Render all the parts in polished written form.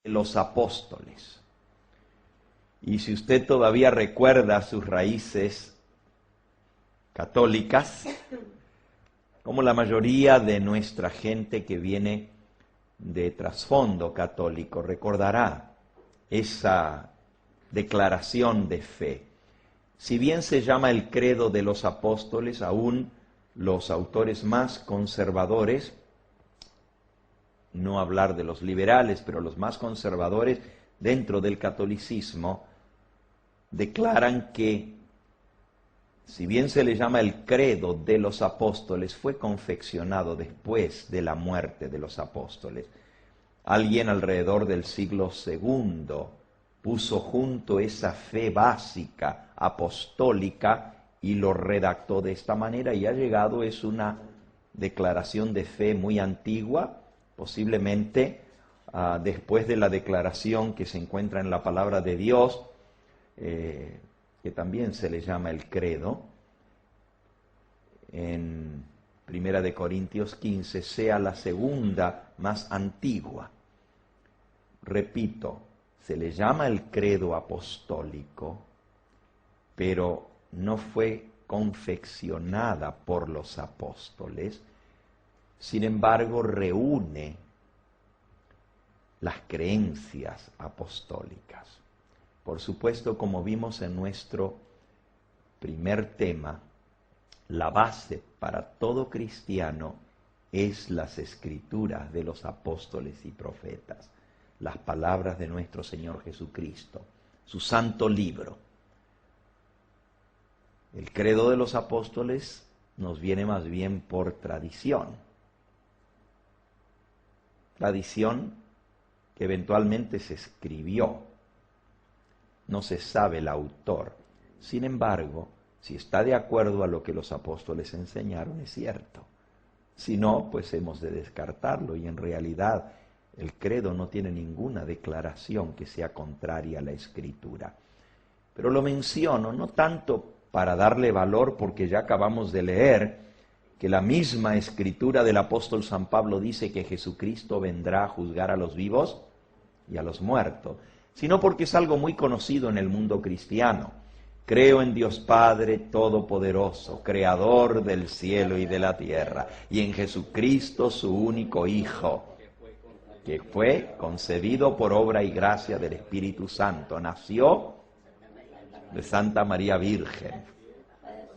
los apóstoles. Y si usted todavía recuerda sus raíces católicas, como la mayoría de nuestra gente que viene de trasfondo católico, recordará esa declaración de fe. Si bien se llama el credo de los apóstoles, aún los autores más conservadores, no hablar de los liberales, pero los más conservadores dentro del catolicismo, declaran que, si bien se le llama el credo de los apóstoles, fue confeccionado después de la muerte de los apóstoles. Alguien alrededor del siglo II puso junto esa fe básica apostólica y lo redactó de esta manera, y ha llegado, es una declaración de fe muy antigua, posiblemente después de la declaración que se encuentra en la palabra de Dios, que también se le llama el credo, en 1 Corintios 15, sea la segunda más antigua. Repito, se le llama el credo apostólico, pero no fue confeccionada por los apóstoles. Sin embargo, reúne las creencias apostólicas. Por supuesto, como vimos en nuestro primer tema, la base para todo cristiano es las escrituras de los apóstoles y profetas, las palabras de nuestro Señor Jesucristo, su santo libro. El credo de los apóstoles nos viene más bien por tradición. Tradición que eventualmente se escribió. No se sabe el autor. Sin embargo, si está de acuerdo a lo que los apóstoles enseñaron, es cierto. Si no, pues hemos de descartarlo, y en realidad el credo no tiene ninguna declaración que sea contraria a la Escritura. Pero lo menciono no tanto para darle valor, porque ya acabamos de leer que la misma Escritura del apóstol San Pablo dice que Jesucristo vendrá a juzgar a los vivos y a los muertos, sino porque es algo muy conocido en el mundo cristiano. Creo en Dios Padre Todopoderoso, Creador del cielo y de la tierra, y en Jesucristo, su único Hijo, que fue concebido por obra y gracia del Espíritu Santo, nació de Santa María Virgen,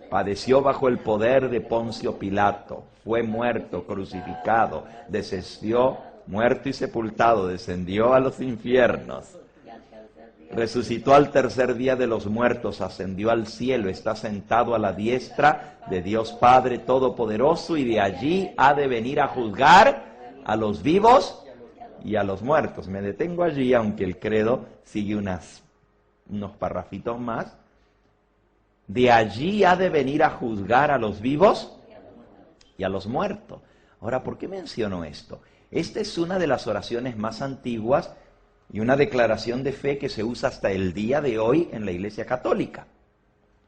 padeció bajo el poder de Poncio Pilato, fue muerto, crucificado, descendió, muerto y sepultado, descendió a los infiernos, resucitó al tercer día de los muertos, ascendió al cielo, está sentado a la diestra de Dios Padre Todopoderoso, y de allí ha de venir a juzgar a los vivos y a los muertos. Me detengo allí, aunque el credo sigue unos parrafitos más. De allí ha de venir a juzgar a los vivos y a los muertos. Ahora, ¿por qué menciono esto? Esta es una de las oraciones más antiguas y una declaración de fe que se usa hasta el día de hoy en la Iglesia Católica.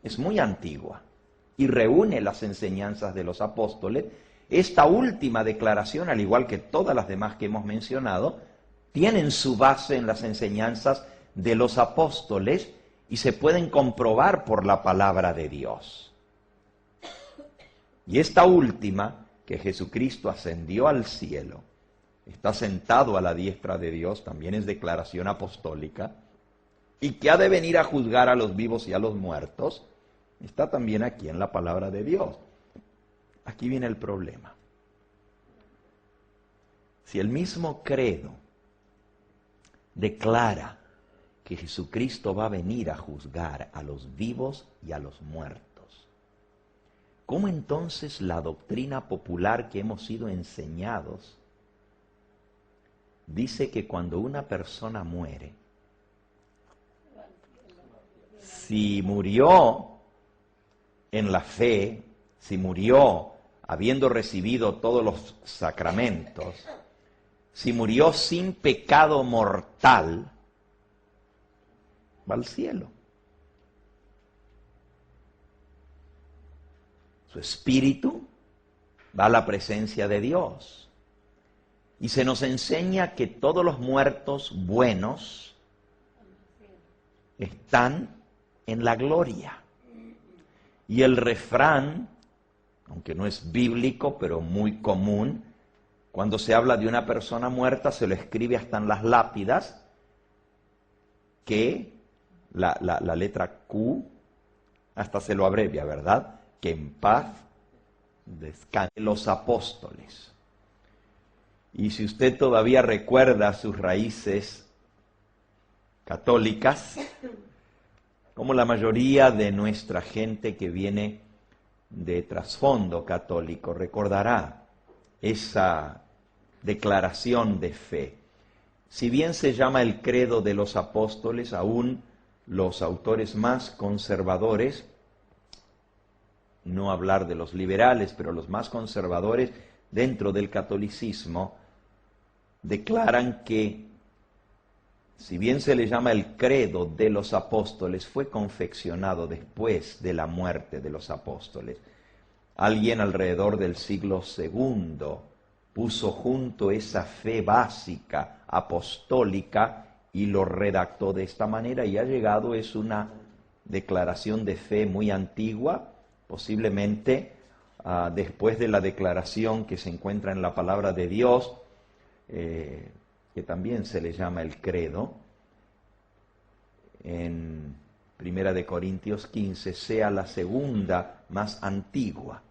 Es muy antigua y reúne las enseñanzas de los apóstoles. Esta última declaración, al igual que todas las demás que hemos mencionado, tienen su base en las enseñanzas de los apóstoles y se pueden comprobar por la palabra de Dios. Y esta última, que Jesucristo ascendió al cielo, está sentado a la diestra de Dios, también es declaración apostólica, y que ha de venir a juzgar a los vivos y a los muertos, está también aquí en la palabra de Dios. Aquí viene el problema. Si el mismo credo declara que Jesucristo va a venir a juzgar a los vivos y a los muertos, ¿cómo entonces la doctrina popular que hemos sido enseñados dice que cuando una persona muere, si murió en la fe, si murió habiendo recibido todos los sacramentos, si murió sin pecado mortal, va al cielo? Su espíritu va a la presencia de Dios. Y se nos enseña que todos los muertos buenos están en la gloria. Y el refrán, aunque no es bíblico, pero muy común, cuando se habla de una persona muerta, se lo escribe hasta en las lápidas, que la letra Q, hasta se lo abrevia, ¿verdad? Que en paz descansen los apóstoles. Y si usted todavía recuerda sus raíces católicas, como la mayoría de nuestra gente que viene de trasfondo católico, recordará esa declaración de fe. Si bien se llama el credo de los apóstoles, aún los autores más conservadores, no hablar de los liberales, pero los más conservadores dentro del catolicismo, declaran que, si bien se le llama el credo de los apóstoles, fue confeccionado después de la muerte de los apóstoles. Alguien alrededor del siglo II puso junto esa fe básica apostólica y lo redactó de esta manera, y ha llegado, es una declaración de fe muy antigua, posiblemente después de la declaración que se encuentra en la palabra de Dios, que también se le llama el credo, en 1 Corintios 15, sea la segunda más antigua.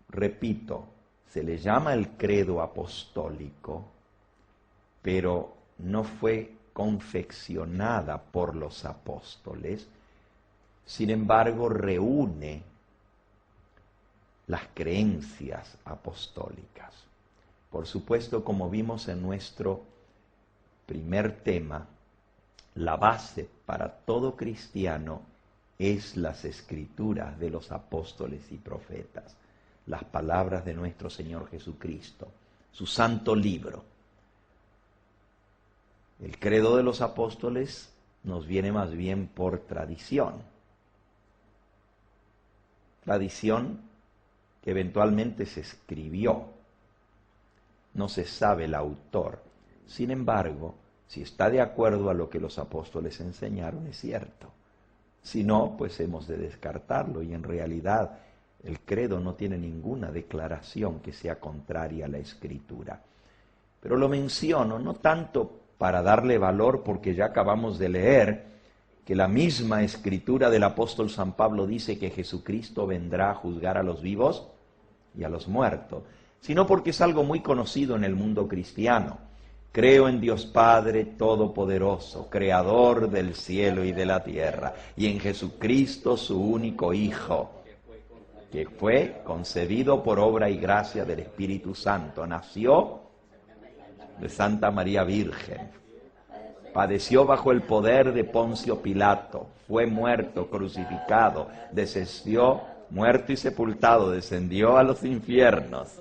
Repito, se le llama el credo apostólico, pero no fue confeccionada por los apóstoles, sin embargo reúne las creencias apostólicas. Por supuesto, como vimos en nuestro primer tema, la base para todo cristiano es las escrituras de los apóstoles y profetas, las palabras de nuestro Señor Jesucristo, su santo libro. El credo de los apóstoles nos viene más bien por tradición. Tradición que eventualmente se escribió. No se sabe el autor. Sin embargo, si está de acuerdo a lo que los apóstoles enseñaron, es cierto. Si no, pues hemos de descartarlo, y en realidad el credo no tiene ninguna declaración que sea contraria a la Escritura. Pero lo menciono no tanto para darle valor, porque ya acabamos de leer que la misma Escritura del apóstol San Pablo dice que Jesucristo vendrá a juzgar a los vivos y a los muertos, sino porque es algo muy conocido en el mundo cristiano. Creo en Dios Padre Todopoderoso, Creador del cielo y de la tierra, y en Jesucristo, su único Hijo, que fue concebido por obra y gracia del Espíritu Santo, nació de Santa María Virgen, padeció bajo el poder de Poncio Pilato, fue muerto, crucificado, descendió, muerto y sepultado, descendió a los infiernos,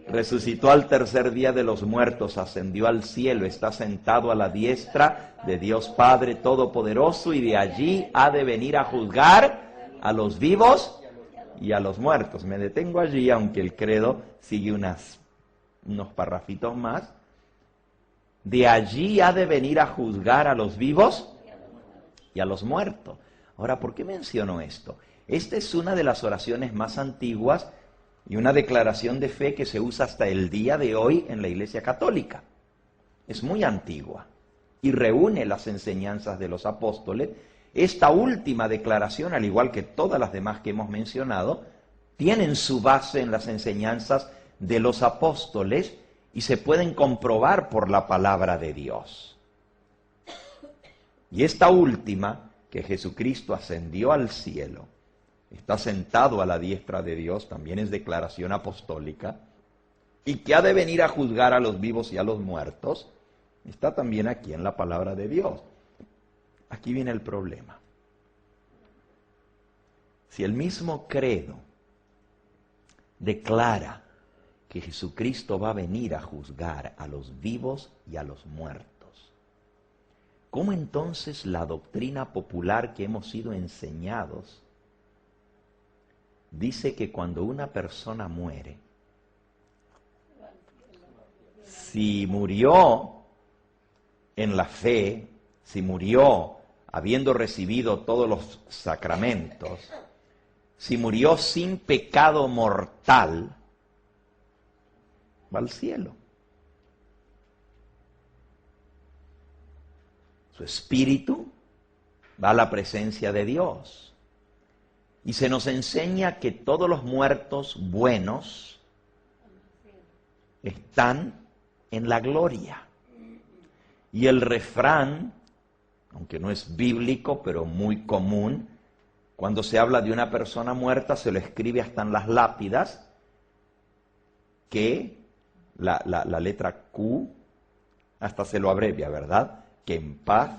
resucitó al tercer día de los muertos, ascendió al cielo, está sentado a la diestra de Dios Padre Todopoderoso, y de allí ha de venir a juzgar a los vivos y a los muertos. Me detengo allí, aunque el credo sigue unos parrafitos más. De allí ha de venir a juzgar a los vivos y a los muertos. Ahora, ¿por qué menciono esto? Esta es una de las oraciones más antiguas y una declaración de fe que se usa hasta el día de hoy en la Iglesia Católica. Es muy antigua y reúne las enseñanzas de los apóstoles. Esta última declaración, al igual que todas las demás que hemos mencionado, tienen su base en las enseñanzas de los apóstoles y se pueden comprobar por la palabra de Dios. Y esta última, que Jesucristo ascendió al cielo, está sentado a la diestra de Dios, también es declaración apostólica, y que ha de venir a juzgar a los vivos y a los muertos, está también aquí en la palabra de Dios. Aquí viene el problema. Si el mismo credo declara que Jesucristo va a venir a juzgar a los vivos y a los muertos, ¿cómo entonces la doctrina popular que hemos sido enseñados dice que cuando una persona muere, si murió en la fe, si murió habiendo recibido todos los sacramentos, si murió sin pecado mortal, va al cielo. Su espíritu va a la presencia de Dios. Y se nos enseña que todos los muertos buenos están en la gloria. Y el refrán, aunque no es bíblico, pero muy común, cuando se habla de una persona muerta, se lo escribe hasta en las lápidas, que la letra Q, hasta se lo abrevia, ¿verdad? Que en paz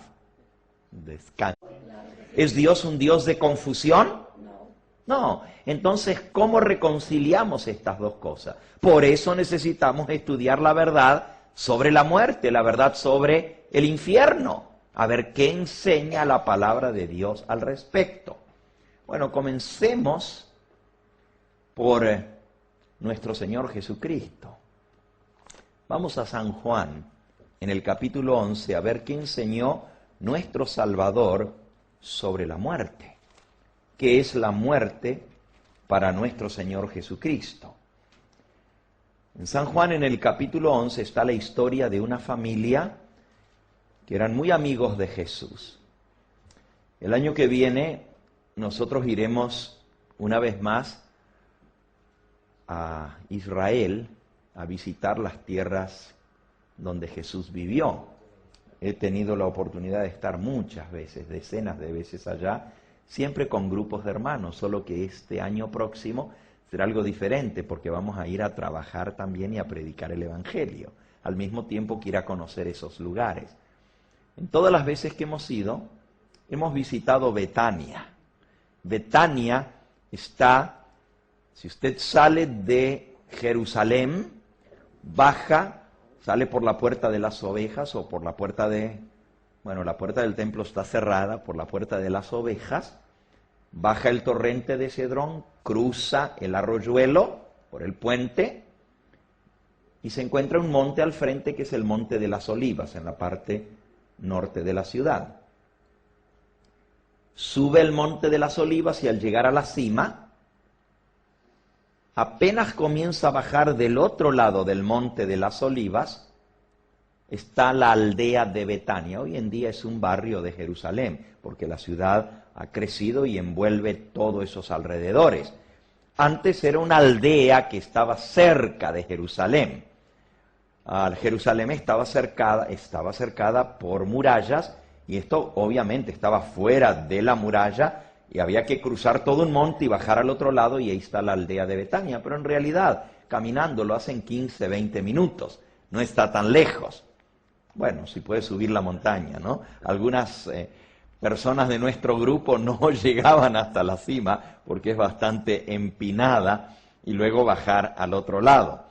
descanse. ¿Es Dios un Dios de confusión? No. Entonces, ¿cómo reconciliamos estas dos cosas? Por eso necesitamos estudiar la verdad sobre la muerte, la verdad sobre el infierno. A ver qué enseña la palabra de Dios al respecto. Bueno, comencemos por nuestro Señor Jesucristo. Vamos a San Juan, en el capítulo 11, a ver qué enseñó nuestro Salvador sobre la muerte. ¿Qué es la muerte para nuestro Señor Jesucristo? En San Juan, en el capítulo 11, está la historia de una familia que eran muy amigos de Jesús. El año que viene nosotros iremos una vez más a Israel a visitar las tierras donde Jesús vivió. He tenido la oportunidad de estar muchas veces, decenas de veces allá, siempre con grupos de hermanos, solo que este año próximo será algo diferente porque vamos a ir a trabajar también y a predicar el Evangelio, al mismo tiempo que ir a conocer esos lugares. En todas las veces que hemos ido, hemos visitado Betania. Betania está, si usted sale de Jerusalén, baja, sale por la puerta de las ovejas o por la puerta la puerta del templo está cerrada, por la puerta de las ovejas, baja el torrente de Cedrón, cruza el arroyuelo por el puente y se encuentra un monte al frente que es el Monte de las Olivas, en la parte norte de la ciudad. Sube el Monte de las Olivas y al llegar a la cima, apenas comienza a bajar del otro lado del Monte de las Olivas, está la aldea de Betania. Hoy en día es un barrio de Jerusalén, porque la ciudad ha crecido y envuelve todos esos alrededores. Antes era una aldea que estaba cerca de Jerusalén. Jerusalén estaba cercada por murallas, y esto obviamente estaba fuera de la muralla, y había que cruzar todo un monte y bajar al otro lado, y ahí está la aldea de Betania. Pero en realidad, caminando lo hacen 15, 20 minutos, no está tan lejos. Bueno, si puede subir la montaña, ¿no? Algunas personas de nuestro grupo no llegaban hasta la cima, porque es bastante empinada, y luego bajar al otro lado.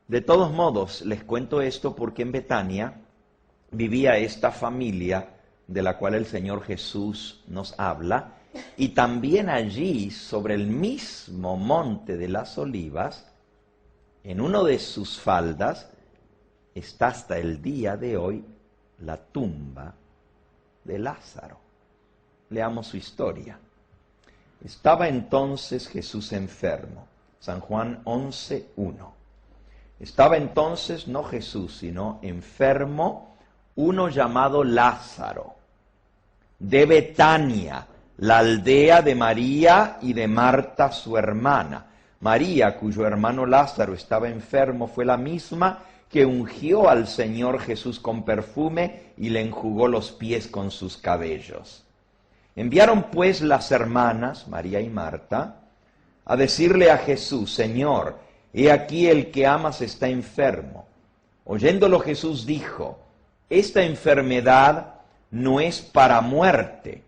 De todos modos, les cuento esto porque en Betania vivía esta familia de la cual el Señor Jesús nos habla, y también allí, sobre el mismo Monte de las Olivas, en uno de sus faldas, está hasta el día de hoy la tumba de Lázaro. Leamos su historia. Estaba entonces Jesús enfermo. San Juan 11:1. Estaba entonces, no Jesús, sino enfermo, uno llamado Lázaro, de Betania, la aldea de María y de Marta, su hermana. María, cuyo hermano Lázaro estaba enfermo, fue la misma que ungió al Señor Jesús con perfume y le enjugó los pies con sus cabellos. Enviaron pues las hermanas, María y Marta, a decirle a Jesús: Señor, he aquí el que amas está enfermo. Oyéndolo Jesús dijo: esta enfermedad no es para muerte,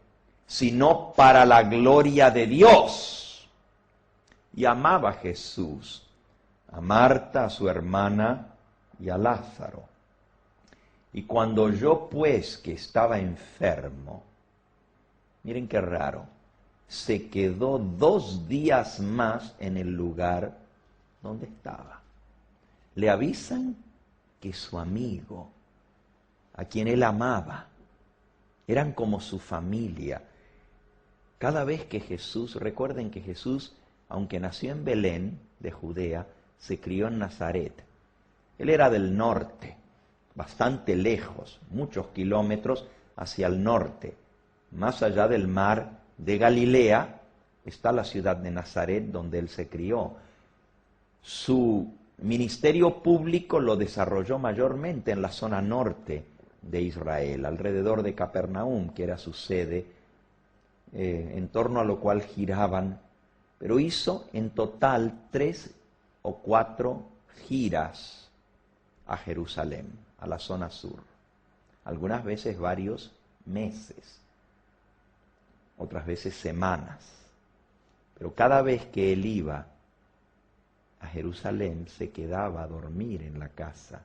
sino para la gloria de Dios. Y amaba Jesús a Marta, a su hermana, y a Lázaro. Y cuando oyó pues que estaba enfermo, miren qué raro, se quedó 2 días más en el lugar donde estaba. Le avisan que su amigo, a quien él amaba. Eran como su familia. Cada vez que Jesús, recuerden que Jesús, aunque nació en Belén de Judea, se crió en Nazaret. Él era del norte, bastante lejos, muchos kilómetros hacia el norte. Más allá del mar de Galilea está la ciudad de Nazaret donde él se crió. Su ministerio público lo desarrolló mayormente en la zona norte de Israel, alrededor de Capernaum, que era su sede, en torno a lo cual giraban. Pero hizo en total 3 o 4 giras a Jerusalén, a la zona sur. Algunas veces varios meses, otras veces semanas. Pero cada vez que él iba a Jerusalén se quedaba a dormir en la casa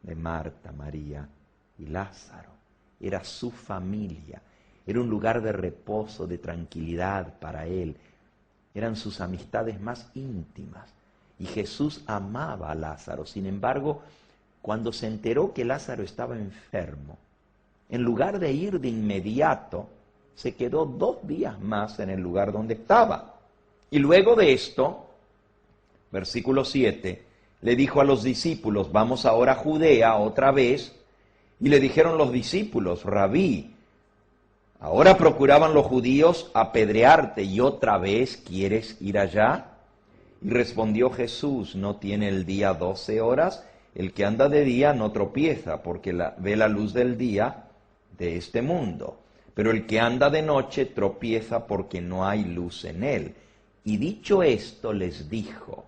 de Marta, María y Lázaro. Era su familia, era un lugar de reposo, de tranquilidad para él. Eran sus amistades más íntimas. Y Jesús amaba a Lázaro. Sin embargo, cuando se enteró que Lázaro estaba enfermo, en lugar de ir de inmediato, se quedó 2 días más en el lugar donde estaba. Y luego de esto, versículo 7, le dijo a los discípulos, vamos ahora a Judea otra vez. Y le dijeron los discípulos, Rabí, ahora procuraban los judíos apedrearte y otra vez quieres ir allá. Y respondió Jesús, ¿no tiene el día 12 horas? El que anda de día no tropieza, porque ve la luz del día de este mundo. Pero el que anda de noche tropieza porque no hay luz en él. Y dicho esto les dijo,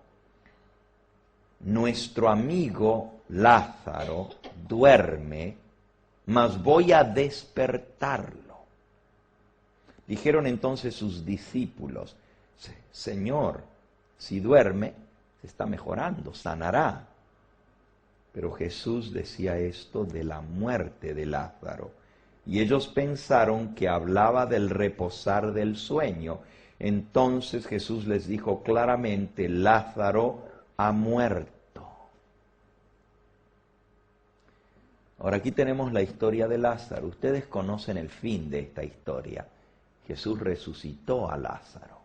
nuestro amigo Lázaro duerme, mas voy a despertarlo. Dijeron entonces sus discípulos, Señor, si duerme, se está mejorando, sanará. Pero Jesús decía esto de la muerte de Lázaro. Y ellos pensaron que hablaba del reposar del sueño. Entonces Jesús les dijo claramente, Lázaro ha muerto. Ahora aquí tenemos la historia de Lázaro. Ustedes conocen el fin de esta historia. Jesús resucitó a Lázaro.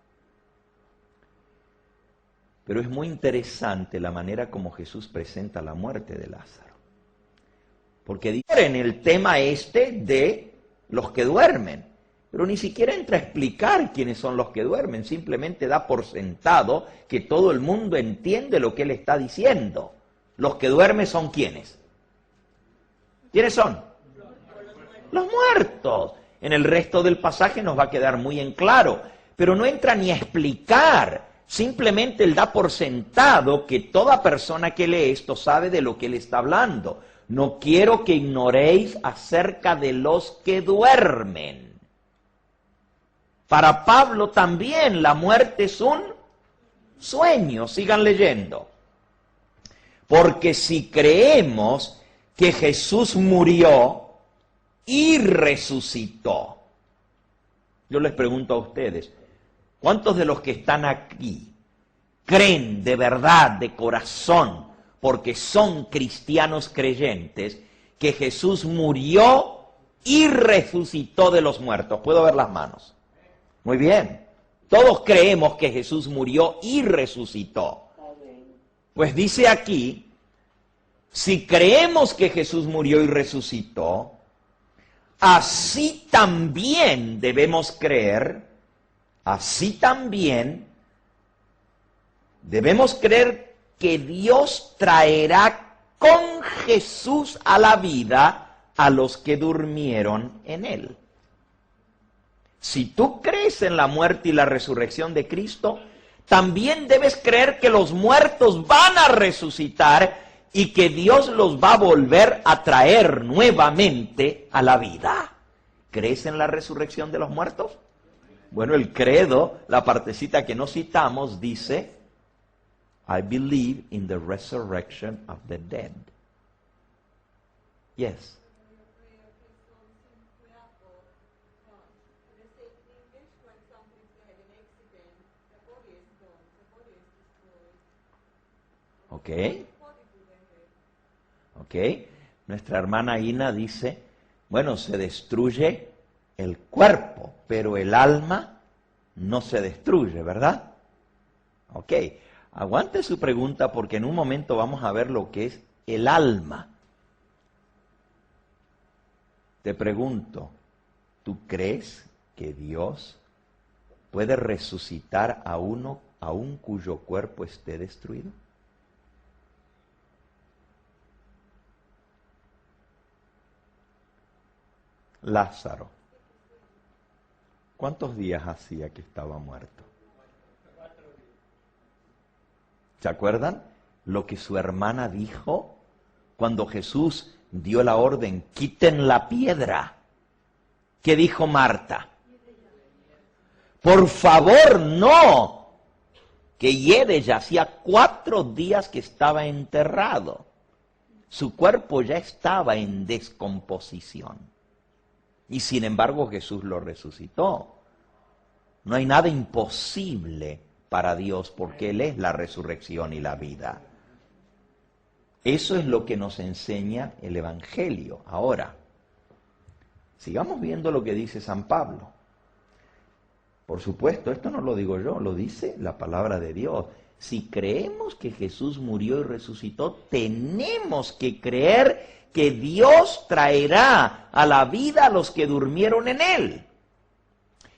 Pero es muy interesante la manera como Jesús presenta la muerte de Lázaro. Porque dice en el tema este de los que duermen, pero ni siquiera entra a explicar quiénes son los que duermen, simplemente da por sentado que todo el mundo entiende lo que él está diciendo. Los que duermen son ¿quiénes? ¿Quiénes son? Los muertos. En el resto del pasaje nos va a quedar muy en claro, pero no entra ni a explicar. Simplemente él da por sentado que toda persona que lee esto sabe de lo que él está hablando. No quiero que ignoréis acerca de los que duermen. Para Pablo también la muerte es un sueño. Sigan leyendo. Porque si creemos que Jesús murió y resucitó, yo les pregunto a ustedes, ¿cuántos de los que están aquí creen de verdad, de corazón, porque son cristianos creyentes, que Jesús murió y resucitó de los muertos? ¿Puedo ver las manos? Muy bien. Todos creemos que Jesús murió y resucitó. Pues dice aquí, si creemos que Jesús murió y resucitó, así también debemos creer, así también debemos creer que Dios traerá con Jesús a la vida a los que durmieron en él. Si tú crees en la muerte y la resurrección de Cristo, también debes creer que los muertos van a resucitar y que Dios los va a volver a traer nuevamente a la vida. ¿Crees en la resurrección de los muertos? Bueno, el credo, la partecita que no citamos, dice, I believe in the resurrection of the dead. Yes. Ok. ¿Ok? Nuestra hermana Ina dice, bueno, se destruye el cuerpo, pero el alma no se destruye, ¿verdad? Ok, aguante su pregunta porque en un momento vamos a ver lo que es el alma. Te pregunto, ¿tú crees que Dios puede resucitar a uno aun cuyo cuerpo esté destruido? Lázaro, ¿cuántos días hacía que estaba muerto? ¿Se acuerdan lo que su hermana dijo cuando Jesús dio la orden, quiten la piedra? ¿Qué dijo Marta? Por favor, no, que hiede ya hacía 4 días que estaba enterrado. Su cuerpo ya estaba en descomposición. Y sin embargo Jesús lo resucitó. No hay nada imposible para Dios porque Él es la resurrección y la vida. Eso es lo que nos enseña el Evangelio. Ahora, sigamos viendo lo que dice San Pablo. Por supuesto, esto no lo digo yo, lo dice la palabra de Dios. Si creemos que Jesús murió y resucitó, tenemos que creer que Dios traerá a la vida a los que durmieron en Él.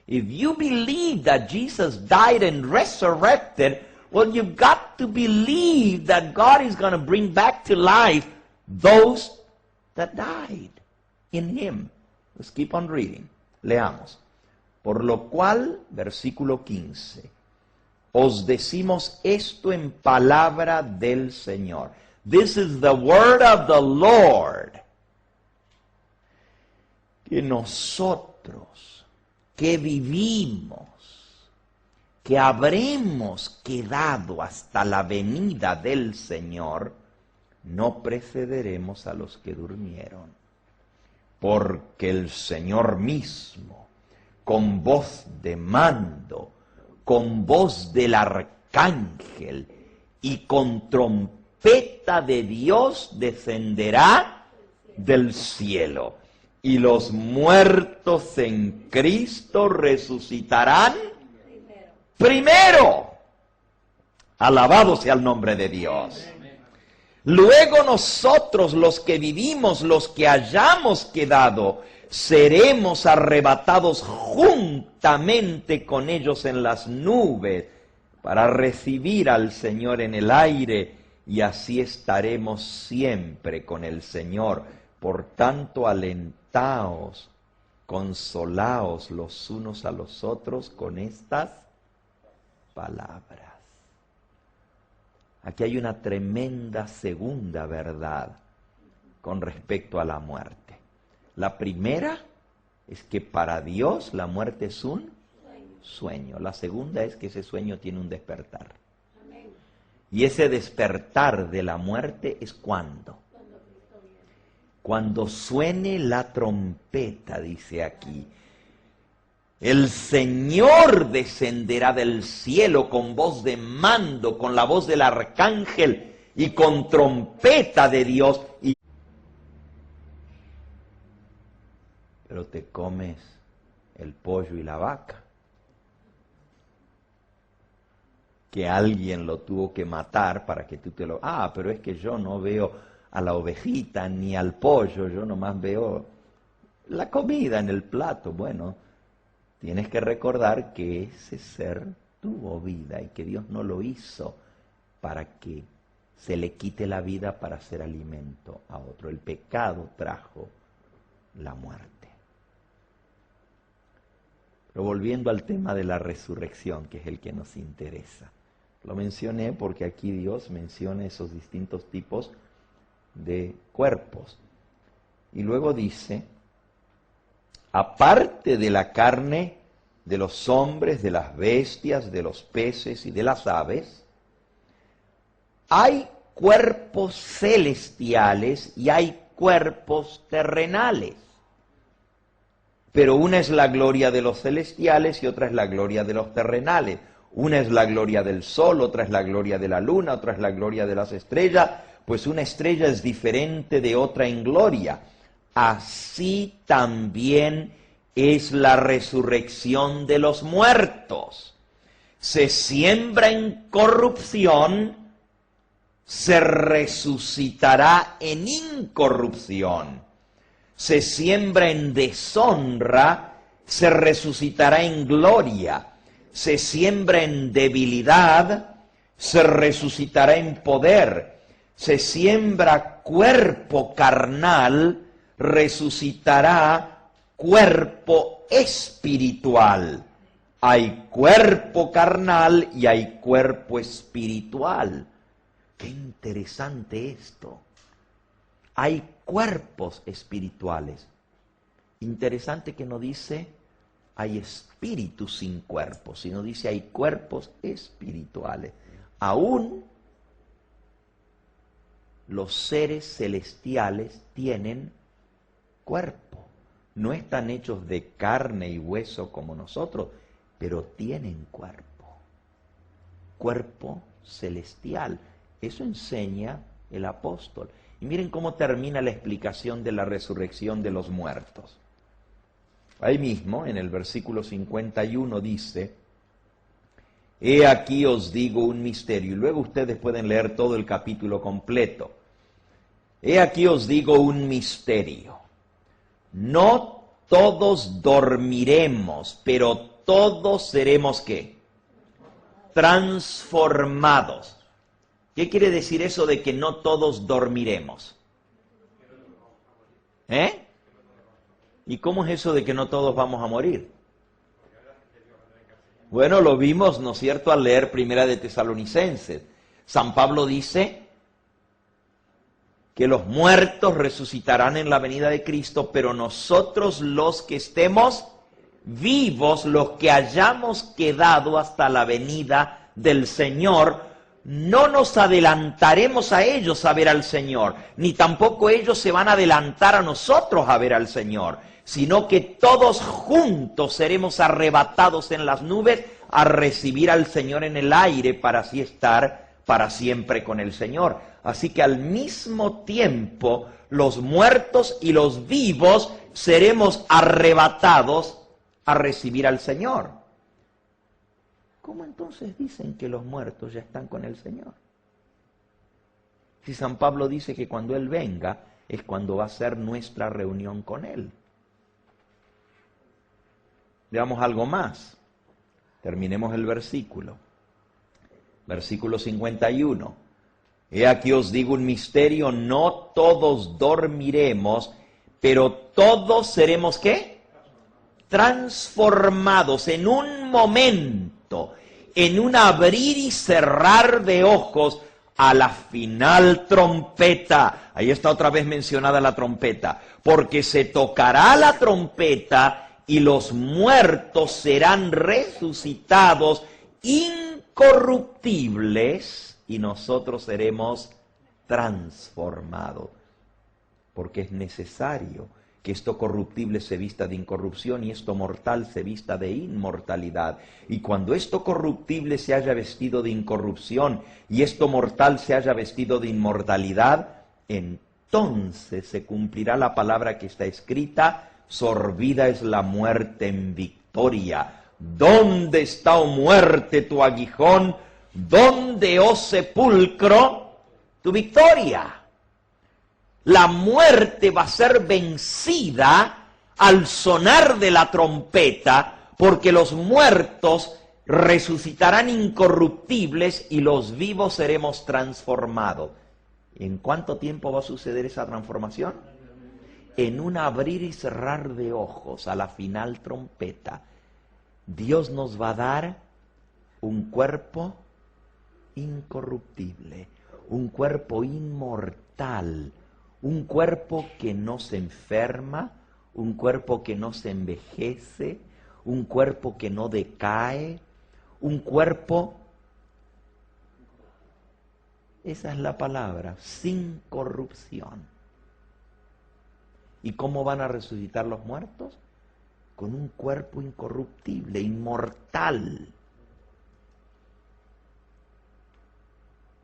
If you believe that Jesus died and resurrected, well, you've got to believe that God is going to bring back to life those that died in Him. Let's keep on reading. Leamos. Por lo cual, versículo 15, os decimos esto en palabra del Señor. This is the word of the Lord. Que nosotros, que vivimos, que habremos quedado hasta la venida del Señor, no precederemos a los que durmieron. Porque el Señor mismo, con voz de mando, con voz del arcángel y con trompeta de Dios descenderá del cielo. Y los muertos en Cristo resucitarán primero. Alabado sea el nombre de Dios. Luego nosotros, los que vivimos, los que hayamos quedado, seremos arrebatados juntamente con ellos en las nubes para recibir al Señor en el aire, y así estaremos siempre con el Señor. Por tanto, alentaos, consolaos los unos a los otros con estas palabras. Aquí hay una tremenda segunda verdad con respecto a la muerte. La primera es que para Dios la muerte es un sueño. La segunda es que ese sueño tiene un despertar. Y ese despertar de la muerte es ¿cuándo? Cuando suene la trompeta, dice aquí. El Señor descenderá del cielo con voz de mando, con la voz del arcángel y con trompeta de Dios. Pero te comes el pollo y la vaca, que alguien lo tuvo que matar para que tú te lo... Ah, pero es que yo no veo a la ovejita ni al pollo, yo nomás veo la comida en el plato. Bueno, tienes que recordar que ese ser tuvo vida y que Dios no lo hizo para que se le quite la vida para hacer alimento a otro. El pecado trajo la muerte. Pero volviendo al tema de la resurrección, que es el que nos interesa. Lo mencioné porque aquí Dios menciona esos distintos tipos de cuerpos. Y luego dice, aparte de la carne de los hombres, de las bestias, de los peces y de las aves, hay cuerpos celestiales y hay cuerpos terrenales. Pero una es la gloria de los celestiales y otra es la gloria de los terrenales. Una es la gloria del sol, otra es la gloria de la luna, otra es la gloria de las estrellas, pues una estrella es diferente de otra en gloria. Así también es la resurrección de los muertos. Se siembra en corrupción, se resucitará en incorrupción. Se siembra en deshonra, se resucitará en gloria. Se siembra en debilidad, se resucitará en poder. Se siembra cuerpo carnal, resucitará cuerpo espiritual. Hay cuerpo carnal y hay cuerpo espiritual. Qué interesante esto. Hay cuerpos espirituales. Interesante que no dice hay espíritus sin cuerpos, sino dice hay cuerpos espirituales. Aún los seres celestiales tienen cuerpo. No están hechos de carne y hueso como nosotros, pero tienen cuerpo. Cuerpo celestial. Eso enseña el apóstol. Y miren cómo termina la explicación de la resurrección de los muertos. Ahí mismo, en el versículo 51 dice, he aquí os digo un misterio. Y luego ustedes pueden leer todo el capítulo completo. He aquí os digo un misterio. No todos dormiremos, pero todos seremos ¿qué? Transformados. ¿Qué quiere decir eso de que no todos dormiremos? ¿Y cómo es eso de que no todos vamos a morir? Bueno, lo vimos, ¿no es cierto?, al leer Primera de Tesalonicenses. San Pablo dice que los muertos resucitarán en la venida de Cristo, pero nosotros los que estemos vivos, los que hayamos quedado hasta la venida del Señor, no nos adelantaremos a ellos a ver al Señor, ni tampoco ellos se van a adelantar a nosotros a ver al Señor, sino que todos juntos seremos arrebatados en las nubes a recibir al Señor en el aire para así estar para siempre con el Señor. Así que al mismo tiempo los muertos y los vivos seremos arrebatados a recibir al Señor. ¿Cómo entonces dicen que los muertos ya están con el Señor? Si San Pablo dice que cuando Él venga es cuando va a ser nuestra reunión con Él. Veamos algo más. Terminemos el versículo. Versículo 51. He aquí os digo un misterio, no todos dormiremos, pero todos seremos ¿qué? Transformados en un momento, en un abrir y cerrar de ojos, a la final trompeta. Ahí está otra vez mencionada la trompeta. Porque se tocará la trompeta y los muertos serán resucitados incorruptibles y nosotros seremos transformados. Porque es necesario que esto corruptible se vista de incorrupción y esto mortal se vista de inmortalidad. Y cuando esto corruptible se haya vestido de incorrupción y esto mortal se haya vestido de inmortalidad, entonces se cumplirá la palabra que está escrita: sorbida es la muerte en victoria. ¿Dónde está, oh muerte, tu aguijón? ¿Dónde, oh sepulcro, tu victoria? La muerte va a ser vencida al sonar de la trompeta, porque los muertos resucitarán incorruptibles y los vivos seremos transformados. ¿En cuánto tiempo va a suceder esa transformación? En un abrir y cerrar de ojos, a la final trompeta. Dios nos va a dar un cuerpo incorruptible, un cuerpo inmortal, un cuerpo que no se enferma, un cuerpo que no se envejece, un cuerpo que no decae, un cuerpo, esa es la palabra, sin corrupción. ¿Y cómo van a resucitar los muertos? Con un cuerpo incorruptible, inmortal.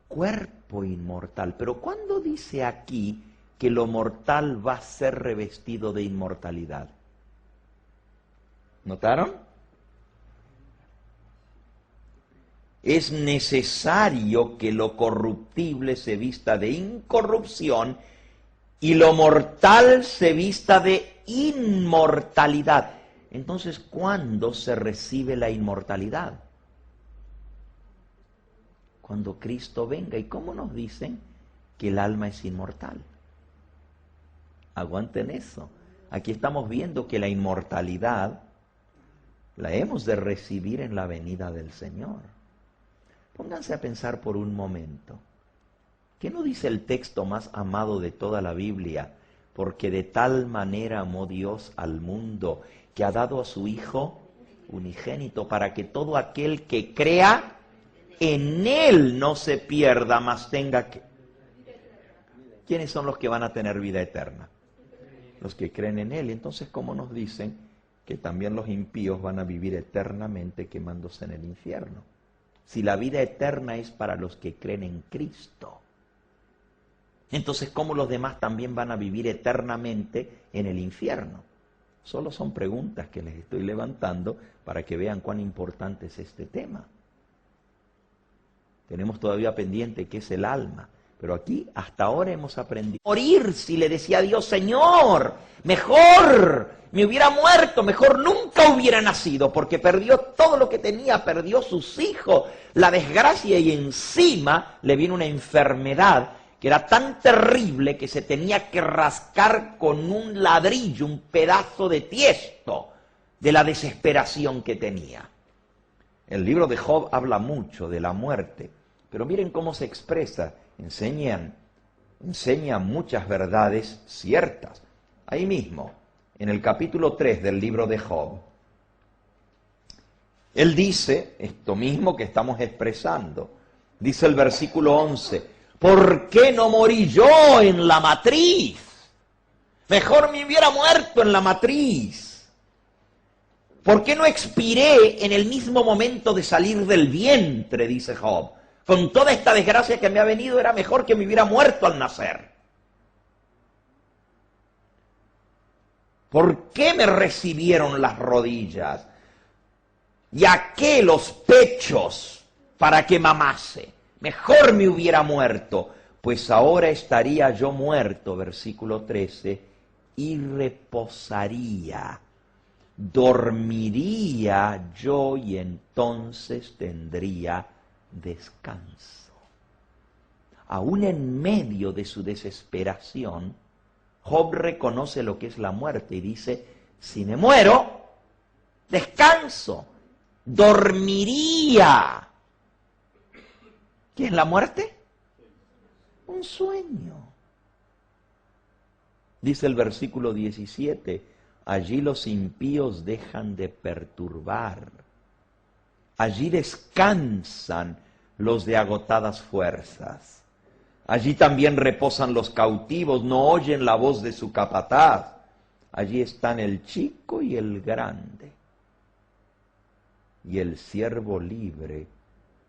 cuerpo inmortal. Pero ¿cuándo dice aquí que lo mortal va a ser revestido de inmortalidad? ¿Notaron? Es necesario que lo corruptible se vista de incorrupción y lo mortal se vista de inmortalidad. Entonces, ¿cuándo se recibe la inmortalidad? Cuando Cristo venga. ¿Y cómo nos dicen que el alma es inmortal? Aguanten eso. Aquí estamos viendo que la inmortalidad la hemos de recibir en la venida del Señor. Pónganse a pensar por un momento. ¿Qué no dice el texto más amado de toda la Biblia? Porque de tal manera amó Dios al mundo que ha dado a su Hijo unigénito para que todo aquel que crea en Él no se pierda, mas tenga que... ¿Quiénes son los que van a tener vida eterna? Los que creen en Él. Entonces, ¿cómo nos dicen que también los impíos van a vivir eternamente quemándose en el infierno? Si la vida eterna es para los que creen en Cristo, entonces ¿cómo los demás también van a vivir eternamente en el infierno? Solo son preguntas que les estoy levantando para que vean cuán importante es este tema. Tenemos todavía pendiente qué es el alma, pero aquí hasta ahora hemos aprendido. Morir, si le decía a Dios, Señor, mejor me hubiera muerto, mejor nunca hubiera nacido, porque perdió todo lo que tenía, perdió sus hijos, la desgracia, y encima le vino una enfermedad que era tan terrible que se tenía que rascar con un ladrillo, un pedazo de tiesto, de la desesperación que tenía. El libro de Job habla mucho de la muerte, pero miren cómo se expresa, enseña muchas verdades ciertas. Ahí mismo, en el capítulo 3 del libro de Job, él dice esto mismo que estamos expresando. Dice el versículo 11, ¿por qué no morí yo en la matriz? Mejor me hubiera muerto en la matriz. ¿Por qué no expiré en el mismo momento de salir del vientre? Dice Job. Con toda esta desgracia que me ha venido, era mejor que me hubiera muerto al nacer. ¿Por qué me recibieron las rodillas? ¿Y a qué los pechos para que mamase? Mejor me hubiera muerto, pues ahora estaría yo muerto, versículo 13, y reposaría, dormiría yo y entonces tendría descanso. Aún en medio de su desesperación, Job reconoce lo que es la muerte y dice, si me muero, descanso, dormiría. ¿Qué es la muerte? Un sueño. Dice el versículo 17, allí los impíos dejan de perturbar. Allí descansan los de agotadas fuerzas. Allí también reposan los cautivos, no oyen la voz de su capataz. Allí están el chico y el grande, y el siervo libre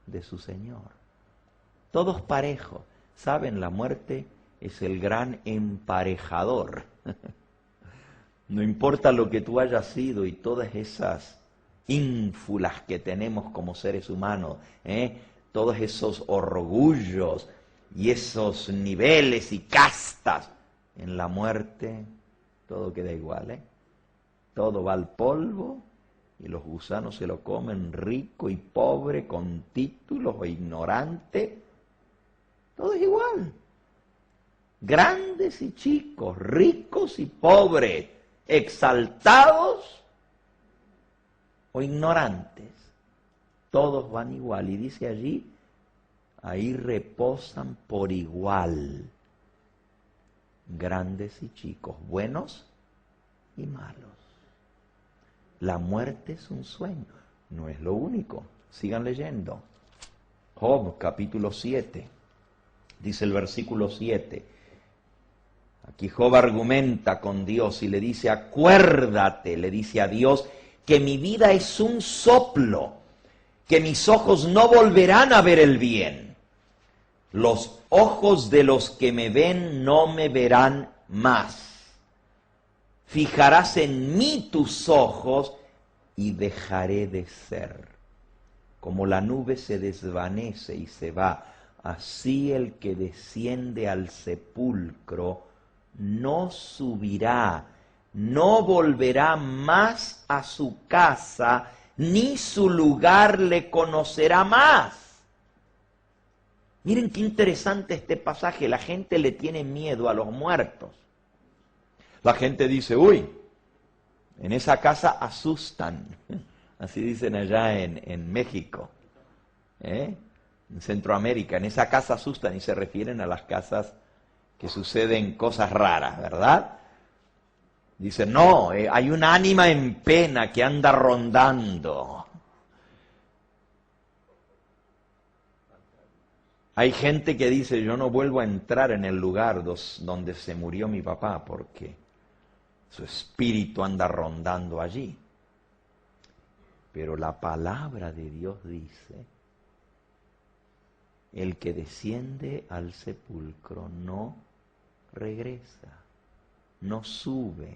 de su Señor. Todos parejos. ¿Saben? La muerte es el gran emparejador. No importa lo que tú hayas sido y todas esas ínfulas que tenemos como seres humanos, todos esos orgullos y esos niveles y castas, en la muerte todo queda igual, todo va al polvo y los gusanos se lo comen, rico y pobre, con títulos o ignorante, todo es igual. Grandes y chicos, ricos y pobres, exaltados o ignorantes, todos van igual. Y dice allí, ahí reposan por igual, grandes y chicos, buenos y malos. La muerte es un sueño, no es lo único. Sigan leyendo. Job capítulo 7, dice el versículo 7. Aquí Job argumenta con Dios y le dice, acuérdate, le dice a Dios, que mi vida es un soplo, que mis ojos no volverán a ver el bien. Los ojos de los que me ven no me verán más. Fijarás en mí tus ojos y dejaré de ser. Como la nube se desvanece y se va, así el que desciende al sepulcro no subirá, no volverá más a su casa, ni su lugar le conocerá más. Miren qué interesante este pasaje. La gente le tiene miedo a los muertos. La gente dice, uy, en esa casa asustan. Así dicen allá en México, en Centroamérica. En esa casa asustan y se refieren a las casas que suceden cosas raras, ¿verdad? Dicen, no, hay un ánima en pena que anda rondando. Hay gente que dice, yo no vuelvo a entrar en el lugar donde se murió mi papá porque su espíritu anda rondando allí. Pero la palabra de Dios dice, el que desciende al sepulcro no regresa, no sube,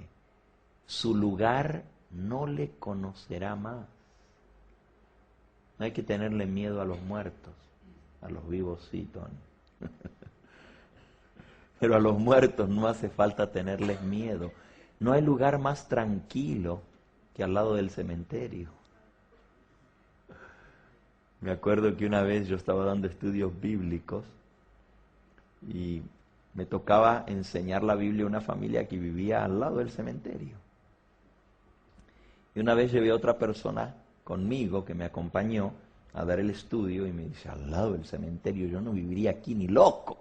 su lugar no le conocerá más. No hay que tenerle miedo a los muertos, a los vivos sí, Tony. Pero a los muertos no hace falta tenerles miedo. No hay lugar más tranquilo que al lado del cementerio. Me acuerdo que una vez yo estaba dando estudios bíblicos y me tocaba enseñar la Biblia a una familia que vivía al lado del cementerio. Y una vez llevé a otra persona conmigo que me acompañó a dar el estudio y me dice, al lado del cementerio, yo no viviría aquí ni loco.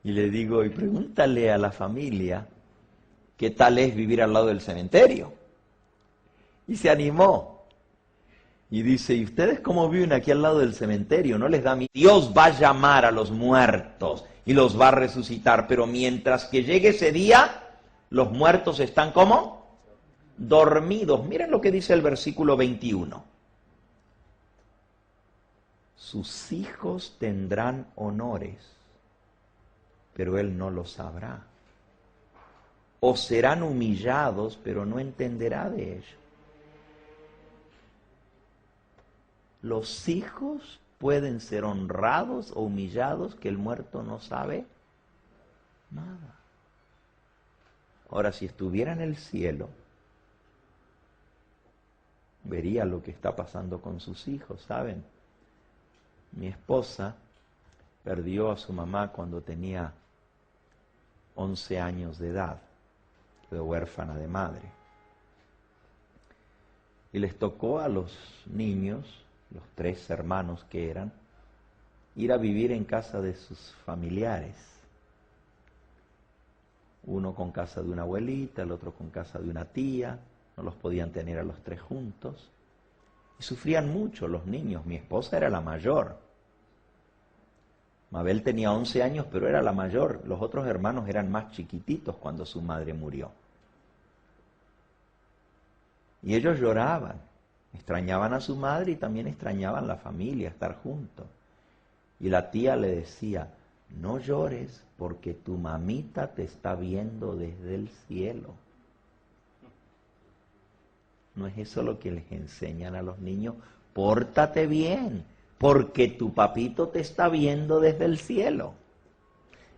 Y le digo, y pregúntale a la familia qué tal es vivir al lado del cementerio. Y se animó. Y dice, ¿y ustedes cómo viven aquí al lado del cementerio? ¿No les da miedo? Dios va a llamar a los muertos y los va a resucitar, pero mientras que llegue ese día, los muertos están ¿cómo? Dormidos. Miren lo que dice el versículo 21. Sus hijos tendrán honores, pero él no lo sabrá. O serán humillados, pero no entenderá de ello. Los hijos pueden ser honrados o humillados que el muerto no sabe nada. Ahora, si estuviera en el cielo, vería lo que está pasando con sus hijos, ¿saben? Mi esposa perdió a su mamá cuando tenía 11 años de edad, quedó huérfana de madre. Y les tocó a los niños, los 3 hermanos que eran, ir a vivir en casa de sus familiares. Uno con casa de una abuelita, el otro con casa de una tía, no los podían tener a los 3 juntos. Y sufrían mucho los niños, mi esposa era la mayor. Mabel tenía 11 años, pero era la mayor. Los otros hermanos eran más chiquititos cuando su madre murió. Y ellos lloraban. Extrañaban a su madre y también extrañaban la familia, estar juntos. Y la tía le decía, no llores porque tu mamita te está viendo desde el cielo. ¿No es eso lo que les enseñan a los niños? Pórtate bien, porque tu papito te está viendo desde el cielo.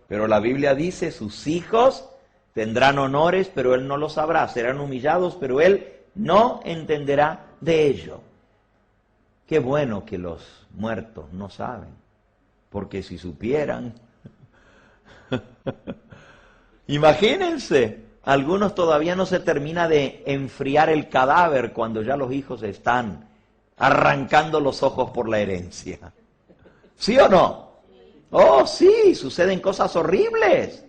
Pero la Biblia dice, sus hijos tendrán honores, pero él no lo sabrá. Serán humillados, pero él no entenderá de ello. Qué bueno que los muertos no saben, porque si supieran, imagínense, algunos todavía no se termina de enfriar el cadáver cuando ya los hijos están arrancando los ojos por la herencia. ¿Sí o no? Oh, sí, suceden cosas horribles.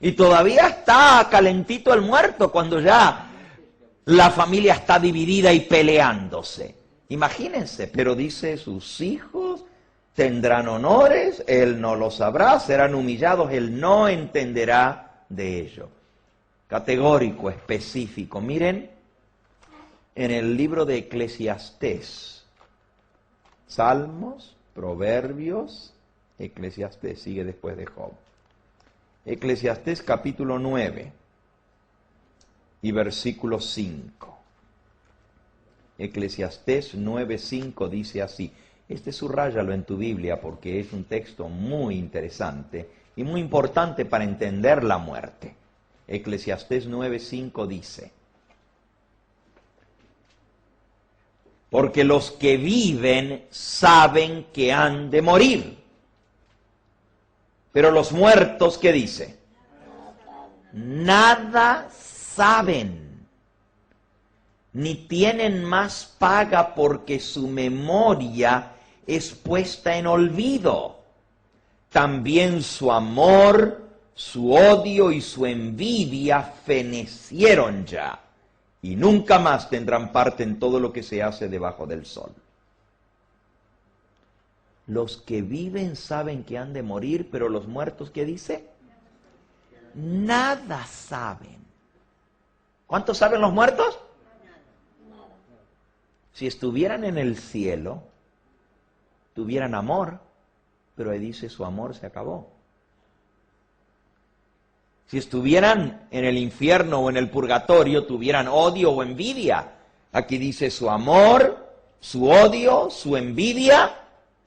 Y todavía está calentito el muerto cuando ya la familia está dividida y peleándose. Imagínense, pero dice, sus hijos tendrán honores, él no lo sabrá, serán humillados, él no entenderá de ello. Categórico, específico. Miren, en el libro de Eclesiastés, Salmos, Proverbios, Eclesiastés sigue después de Job. Eclesiastés capítulo 9 y versículo 5. Eclesiastés 9:5 dice así. Subrayalo en tu Biblia porque es un texto muy interesante y muy importante para entender la muerte. Eclesiastés 9:5 dice: porque los que viven saben que han de morir. Pero los muertos, ¿qué dice? Nada saben, ni tienen más paga porque su memoria es puesta en olvido. También su amor, su odio y su envidia fenecieron ya, y nunca más tendrán parte en todo lo que se hace debajo del sol. Los que viven saben que han de morir, pero los muertos, ¿qué dice? Nada saben. ¿Cuánto saben los muertos? Si estuvieran en el cielo, tuvieran amor, pero ahí dice su amor se acabó. Si estuvieran en el infierno o en el purgatorio, tuvieran odio o envidia. Aquí dice su amor, su odio, su envidia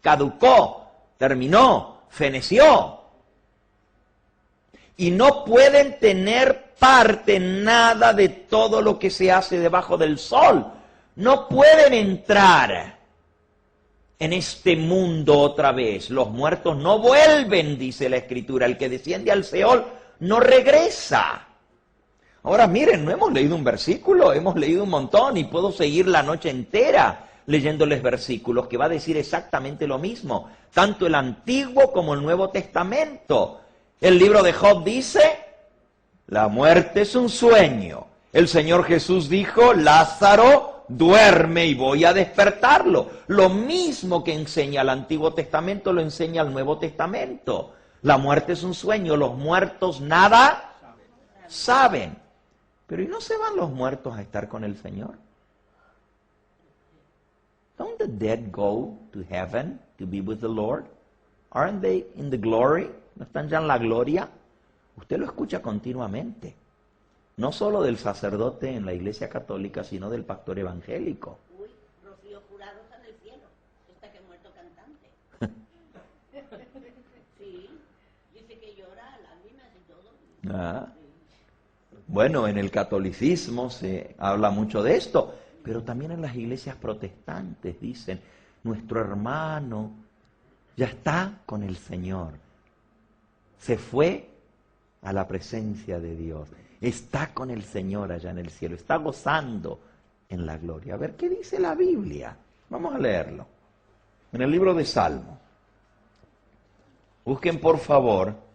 caducó, terminó, feneció. Y no pueden tener parte en nada de todo lo que se hace debajo del sol. No pueden entrar en este mundo otra vez. Los muertos no vuelven, dice la Escritura. El que desciende al Seol no regresa. Ahora miren, no hemos leído un versículo, hemos leído un montón y puedo seguir la noche entera leyéndoles versículos que va a decir exactamente lo mismo, tanto el Antiguo como el Nuevo Testamento. El libro de Job dice, la muerte es un sueño. El Señor Jesús dijo, Lázaro duerme y voy a despertarlo. Lo mismo que enseña el Antiguo Testamento lo enseña el Nuevo Testamento. La muerte es un sueño, los muertos nada saben. Pero ¿y no se van los muertos a estar con el Señor? Don't the dead go to heaven to be with the Lord? Aren't they in the glory? ¿No están ya en la gloria? Usted lo escucha continuamente. No solo del sacerdote en la Iglesia Católica, sino del pastor evangélico. Uy, Rocío Jurado está en el cielo. Esta que ha muerto cantante. Sí, dice que llora lágrimas y todo. Ah. Bueno, en el catolicismo se habla mucho de esto, pero también en las iglesias protestantes dicen, nuestro hermano ya está con el Señor, se fue a la presencia de Dios, está con el Señor allá en el cielo, está gozando en la gloria. A ver, ¿qué dice la Biblia? Vamos a leerlo. En el libro de Salmo. Busquen por favor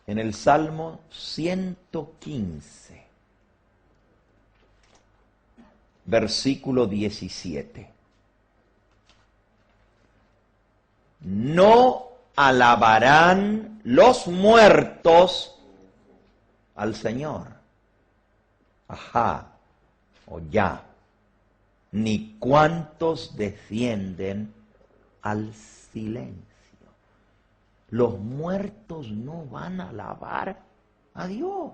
en el Salmo 115, versículo 17. No alabarán los muertos al Señor. Ajá, o ya. Ni cuantos descienden al silencio. Los muertos no van a alabar a Dios.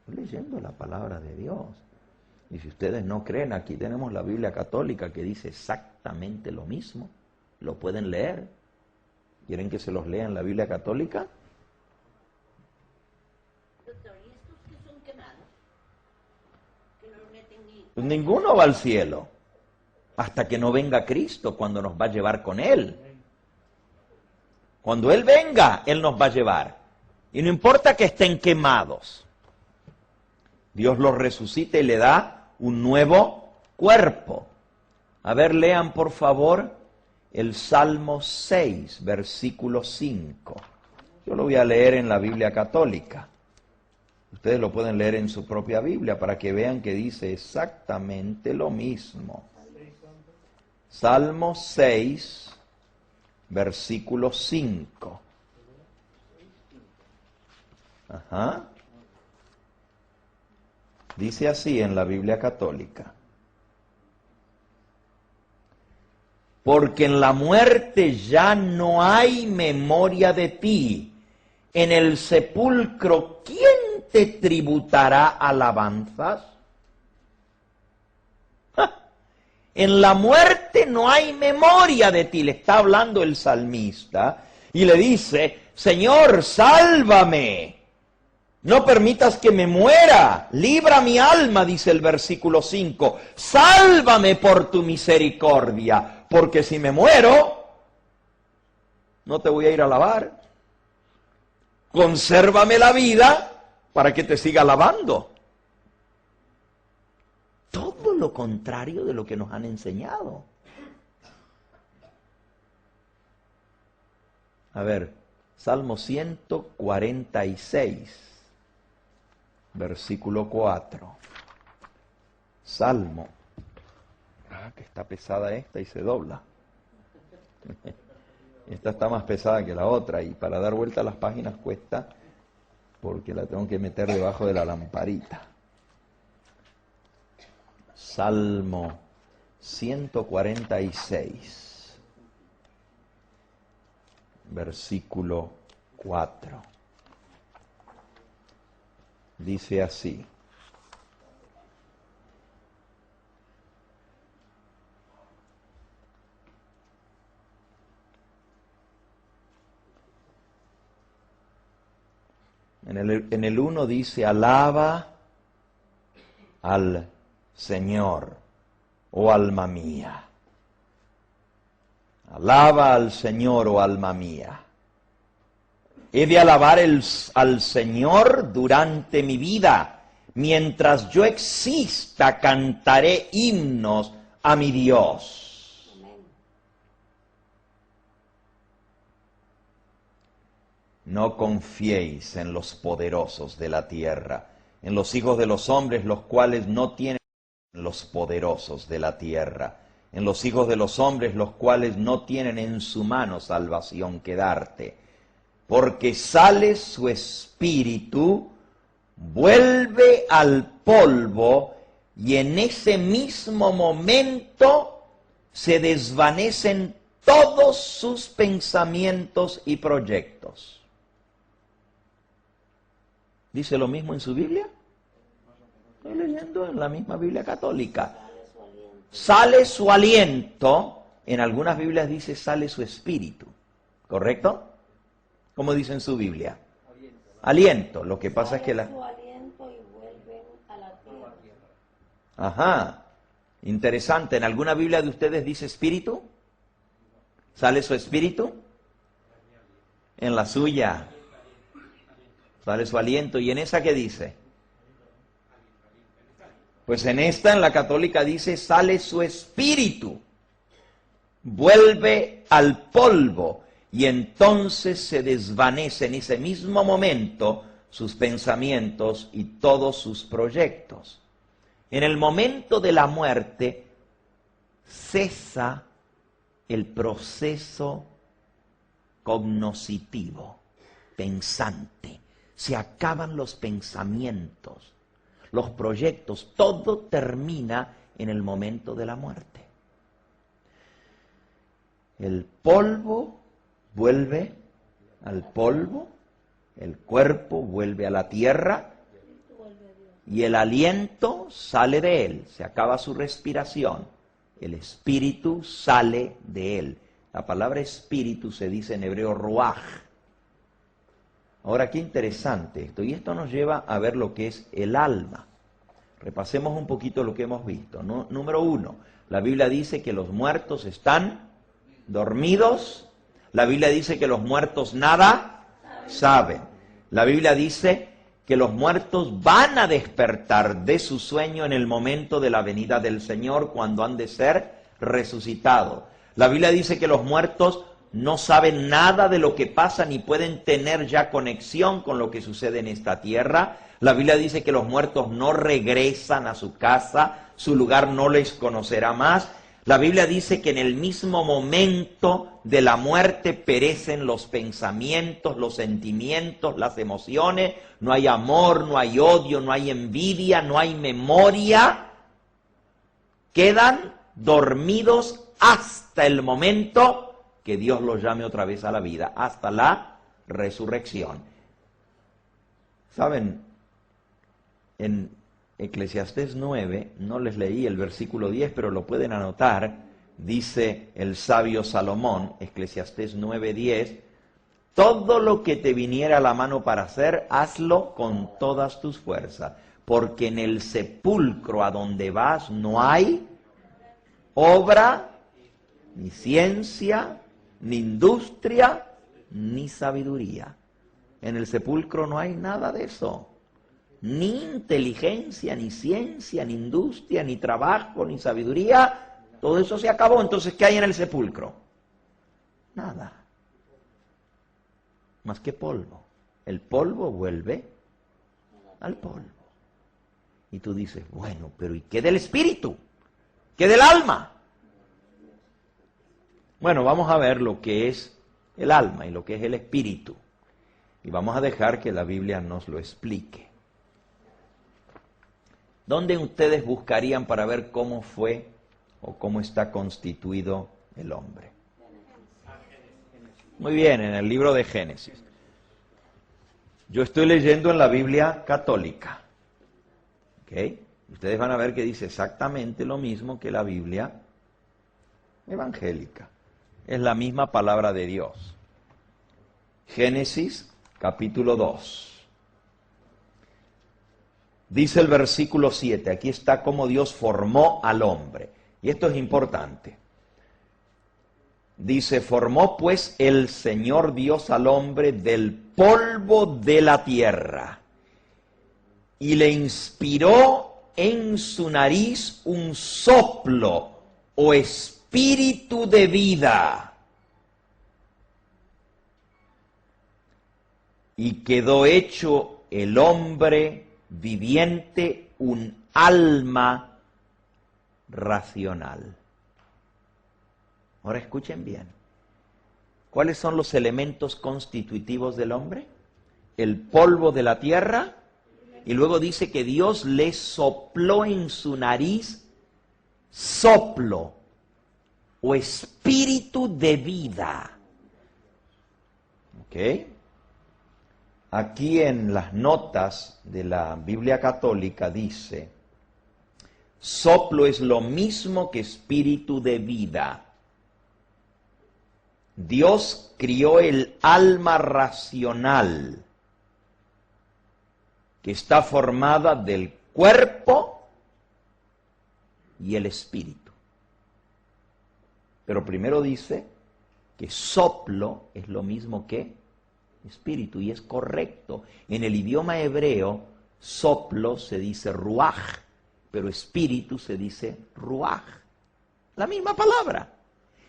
Estoy leyendo la palabra de Dios. Y si ustedes no creen, aquí tenemos la Biblia católica que dice exactamente lo mismo. Lo pueden leer. ¿Quieren que se los lea en la Biblia católica? Doctor, ¿y estos que son quemados? Que no los meten ni... Pues ninguno va al cielo. Hasta que no venga Cristo, cuando nos va a llevar con Él. Cuando Él venga, Él nos va a llevar. Y no importa que estén quemados. Dios los resucita y le da un nuevo cuerpo. A ver, lean por favor el Salmo 6, versículo 5. Yo lo voy a leer en la Biblia católica. Ustedes lo pueden leer en su propia Biblia para que vean que dice exactamente lo mismo. Salmo 6, versículo 5. Ajá. Dice así en la Biblia católica. porque en la muerte ya no hay memoria de ti. En el sepulcro, ¿quién te tributará alabanzas? En la muerte no hay memoria de ti, le está hablando el salmista, y le dice, Señor, sálvame, no permitas que me muera, libra mi alma, dice el versículo 5, sálvame por tu misericordia, porque si me muero, no te voy a ir a alabar. Consérvame la vida para que te siga alabando. Todo lo contrario de lo que nos han enseñado. A ver, Salmo 146, versículo 4. Salmo. Que está pesada esta y se dobla. Esta está más pesada que la otra y para dar vuelta a las páginas cuesta porque la tengo que meter debajo de la lamparita. Salmo 146, versículo 4. Dice así. En el 1 dice, alaba al Señor, oh alma mía. Alaba al Señor, oh alma mía. He de alabar al Señor durante mi vida. Mientras yo exista, cantaré himnos a mi Dios. No confiéis en los poderosos de la tierra, en los hijos de los hombres, los cuales no tienen los poderosos de la tierra, en los hijos de los hombres, los cuales no tienen en su mano salvación que darte. Porque sale su espíritu, vuelve al polvo, y en ese mismo momento se desvanecen todos sus pensamientos y proyectos. ¿Dice lo mismo en su Biblia? Estoy leyendo en la misma Biblia católica. Sale su aliento, en algunas Biblias dice sale su espíritu, ¿correcto? ¿Cómo dice en su Biblia? Aliento. Lo que pasa es que su aliento y vuelven a la tierra. Ajá, interesante. ¿En alguna Biblia de ustedes dice espíritu? ¿Sale su espíritu? En la suya sale su aliento. ¿Y en esa qué dice? Pues en esta, en la católica, dice sale su espíritu, vuelve al polvo, y entonces se desvanece en ese mismo momento sus pensamientos y todos sus proyectos. En el momento de la muerte cesa el proceso cognoscitivo, pensante. Se acaban los pensamientos, los proyectos, todo termina en el momento de la muerte. El polvo vuelve al polvo, el cuerpo vuelve a la tierra y el aliento sale de él, se acaba su respiración, el espíritu sale de él. La palabra espíritu se dice en hebreo ruaj. Ahora, qué interesante esto, y esto nos lleva a ver lo que es el alma. Repasemos un poquito lo que hemos visto. Número 1, la Biblia dice que los muertos están dormidos. La Biblia dice que los muertos nada saben. La Biblia dice que los muertos van a despertar de su sueño en el momento de la venida del Señor, cuando han de ser resucitados. La Biblia dice que los muertos no saben nada de lo que pasa ni pueden tener ya conexión con lo que sucede en esta tierra. La Biblia dice que los muertos no regresan a su casa, su lugar no les conocerá más. La Biblia dice que en el mismo momento de la muerte perecen los pensamientos, los sentimientos, las emociones. No hay amor, no hay odio, no hay envidia, no hay memoria. Quedan dormidos hasta el momento que Dios los llame otra vez a la vida, hasta la resurrección. ¿Saben? En Eclesiastés 9, no les leí el versículo 10, pero lo pueden anotar, dice el sabio Salomón, Eclesiastés 9:10, todo lo que te viniera a la mano para hacer, hazlo con todas tus fuerzas, porque en el sepulcro a donde vas no hay obra, ni ciencia, ni industria, ni sabiduría. En el sepulcro no hay nada de eso. Ni inteligencia, ni ciencia, ni industria, ni trabajo, ni sabiduría. Todo eso se acabó. Entonces, ¿qué hay en el sepulcro? Nada. Más que polvo. El polvo vuelve al polvo. Y tú dices, bueno, pero ¿y qué del espíritu? ¿Qué del alma? Bueno, vamos a ver lo que es el alma y lo que es el espíritu. Y vamos a dejar que la Biblia nos lo explique. ¿Dónde ustedes buscarían para ver cómo fue o cómo está constituido el hombre? Muy bien, en el libro de Génesis. Yo estoy leyendo en la Biblia católica. ¿Ok? Ustedes van a ver que dice exactamente lo mismo que la Biblia evangélica. Es la misma palabra de Dios. Génesis capítulo 2. Dice el versículo 7, aquí está cómo Dios formó al hombre. Y esto es importante. Dice, formó pues el Señor Dios al hombre del polvo de la tierra y le inspiró en su nariz un soplo o espíritu de vida. Y quedó hecho el hombre viviente un alma racional. Ahora escuchen bien. ¿Cuáles son los elementos constitutivos del hombre? El polvo de la tierra, y luego dice que Dios le sopló en su nariz soplo o espíritu de vida. ¿Ok? Aquí en las notas de la Biblia católica dice, soplo es lo mismo que espíritu de vida. Dios crió el alma racional, que está formada del cuerpo y el espíritu. Pero primero dice que soplo es lo mismo que espíritu, y es correcto. En el idioma hebreo, soplo se dice ruaj, pero espíritu se dice ruaj. La misma palabra.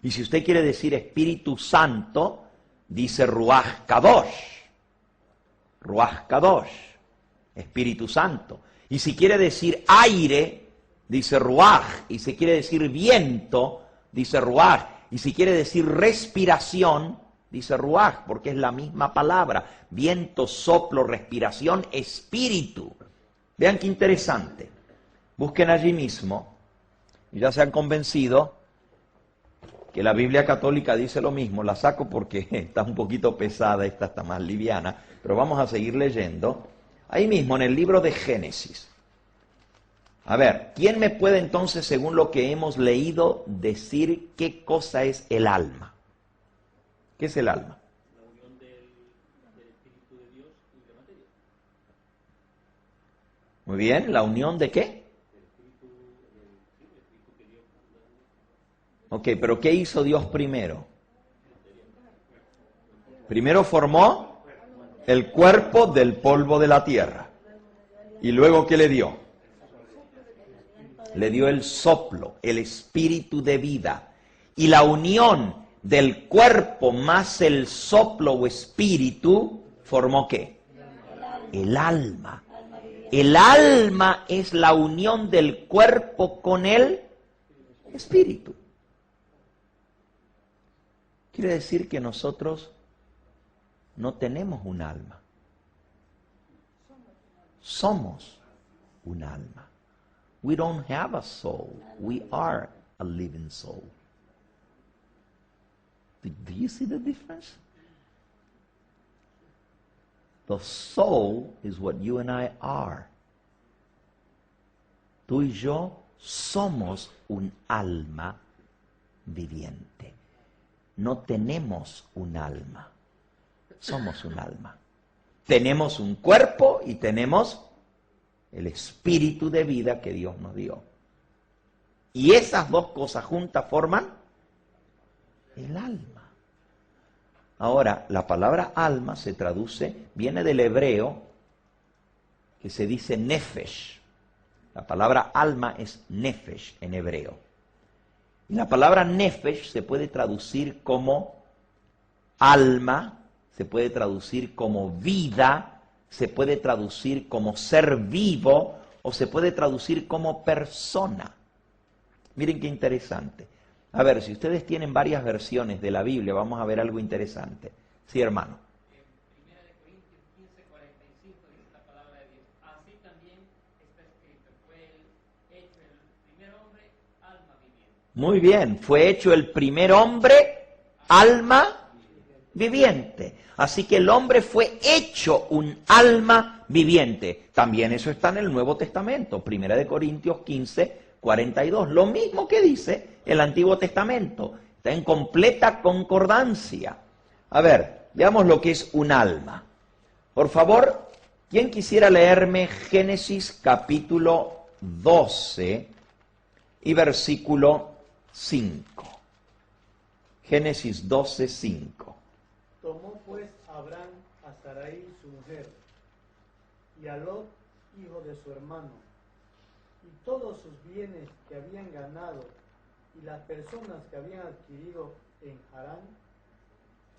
Y si usted quiere decir Espíritu Santo, dice ruaj kadosh. Ruaj kadosh, Espíritu Santo. Y si quiere decir aire, dice ruaj. Y si quiere decir viento, dice ruaj. Y si quiere decir respiración, dice ruaj, porque es la misma palabra. Viento, soplo, respiración, espíritu. Vean qué interesante. Busquen allí mismo, y ya se han convencido que la Biblia católica dice lo mismo. La saco porque está un poquito pesada, esta está más liviana, pero vamos a seguir leyendo. Ahí mismo, en el libro de Génesis. A ver, ¿quién me puede entonces, según lo que hemos leído, decir qué cosa es el alma? ¿Qué es el alma? La unión del Espíritu de Dios y de materia. Muy bien, ¿la unión de qué? Ok, pero ¿qué hizo Dios primero? Primero formó el cuerpo del polvo de la tierra. ¿Y luego qué le dio? Le dio el soplo, el espíritu de vida. Y la unión del cuerpo más el soplo o espíritu, ¿formó qué? El alma. El alma es la unión del cuerpo con el espíritu. Quiere decir que nosotros no tenemos un alma. Somos un alma. We don't have a soul. We are a living soul. Do you see the difference? The soul is what you and I are. Tú y yo somos un alma viviente. No tenemos un alma. Somos un alma. Tenemos un cuerpo y tenemos el espíritu de vida que Dios nos dio. Y esas dos cosas juntas forman el alma. Ahora, la palabra alma se traduce, viene del hebreo que se dice nefesh. La palabra alma es nefesh en hebreo. Y la palabra nefesh se puede traducir como alma, se puede traducir como vida, se puede traducir como ser vivo o se puede traducir como persona. Miren qué interesante. A ver, si ustedes tienen varias versiones de la Biblia, vamos a ver algo interesante. Sí, hermano. En 1 Corintios 15:45 dice la palabra de Dios. Así también está escrito, fue hecho el primer hombre, alma viviente. Muy bien, fue hecho el primer hombre, alma viviente. Así que el hombre fue hecho un alma viviente. También eso está en el Nuevo Testamento, 1 Corintios 15:42. Lo mismo que dice el Antiguo Testamento. Está en completa concordancia. A ver, veamos lo que es un alma. Por favor, ¿quién quisiera leerme Génesis capítulo 12 y versículo 5? Génesis 12:5. Tomó pues Abraham a Sarai su mujer, y a Lot, hijo de su hermano, y todos sus bienes que habían ganado, y las personas que habían adquirido en Harán,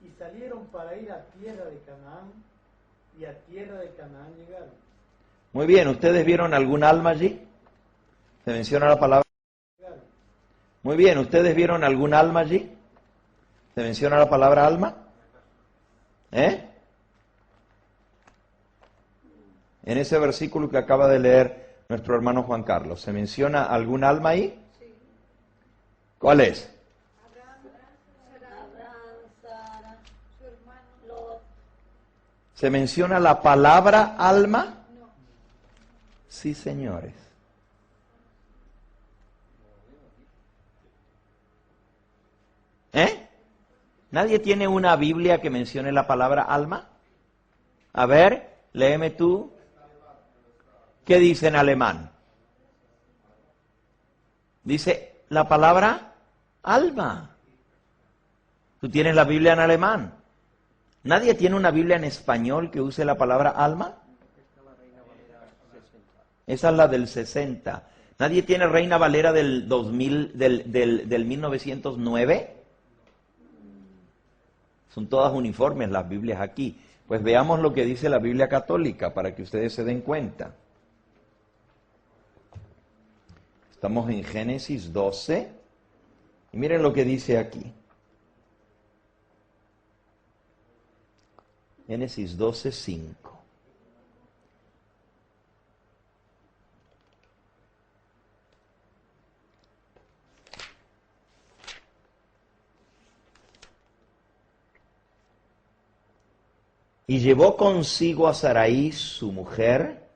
y salieron para ir a tierra de Canaán, y a tierra de Canaán llegaron. Muy bien, ¿ustedes vieron algún alma allí? ¿Se menciona la palabra? Muy bien, ¿ustedes vieron algún alma allí? ¿Se menciona la palabra alma? En ese versículo que acaba de leer nuestro hermano Juan Carlos, ¿se menciona algún alma ahí? Sí. ¿Cuál es? Abraham, Sara, su hermano Lot. ¿Se menciona la palabra alma? No. Sí, señores. ¿Nadie tiene una Biblia que mencione la palabra alma? A ver, léeme tú. ¿Qué dice en alemán? Dice la palabra alma. ¿Tú tienes la Biblia en alemán? ¿Nadie tiene una Biblia en español que use la palabra alma? Esa es la del 60. ¿Nadie tiene Reina Valera del 2000, del 1909? Son todas uniformes las Biblias aquí. Pues veamos lo que dice la Biblia católica para que ustedes se den cuenta. Estamos en Génesis 12 y miren lo que dice aquí. Génesis 12:5. Y llevó consigo a Sarai su mujer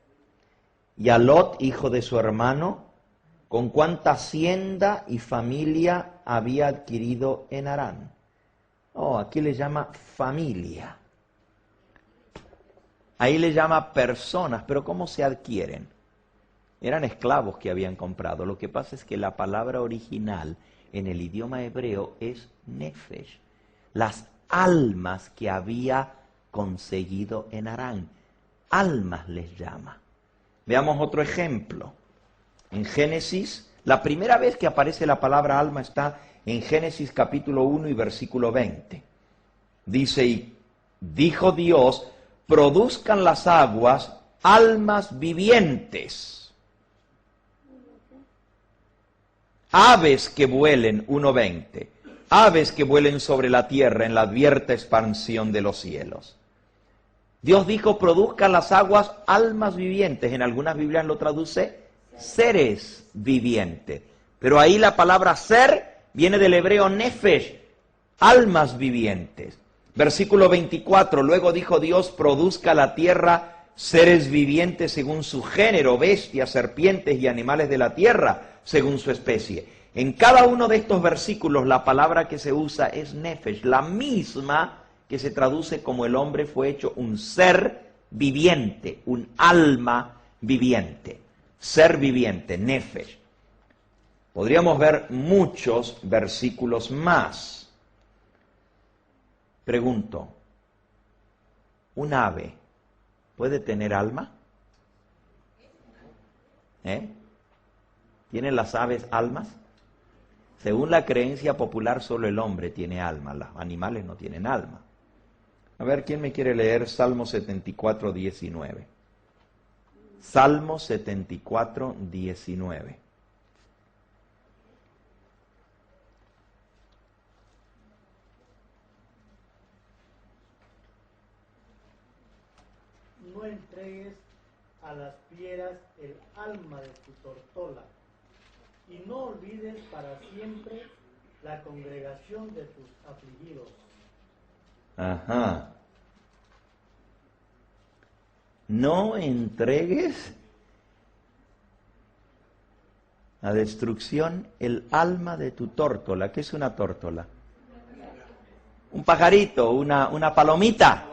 y a Lot, hijo de su hermano, con cuánta hacienda y familia había adquirido en Harán. Oh, aquí le llama familia. Ahí le llama personas, pero ¿cómo se adquieren? Eran esclavos que habían comprado. Lo que pasa es que la palabra original en el idioma hebreo es nefesh. Las almas que había conseguido en Harán. Almas les llama. Veamos otro ejemplo. En Génesis, la primera vez que aparece la palabra alma está en Génesis capítulo 1 y versículo 20. Dice, y dijo Dios, produzcan las aguas almas vivientes, aves que vuelen, 1:20, aves que vuelen sobre la tierra en la abierta expansión de los cielos. Dios dijo, produzcan las aguas almas vivientes. En algunas Biblias lo traduce seres vivientes. Pero ahí la palabra ser viene del hebreo nefesh, almas vivientes. Versículo 24, luego dijo Dios, produzca la tierra seres vivientes según su género, bestias, serpientes y animales de la tierra según su especie. En cada uno de estos versículos la palabra que se usa es nefesh, la misma que se traduce como el hombre fue hecho un ser viviente, un alma viviente, ser viviente, nefesh. Podríamos ver muchos versículos más. Pregunto, ¿un ave puede tener alma? ¿Tienen las aves almas? Según la creencia popular, solo el hombre tiene alma, los animales no tienen alma. A ver, ¿quién me quiere leer Salmo 74, 19? Salmo 74, 19. No entregues a las fieras el alma de tu tortola, y no olvides para siempre la congregación de tus afligidos. Ajá. No entregues a destrucción el alma de tu tórtola. ¿Qué es una tórtola? Un pajarito, una palomita.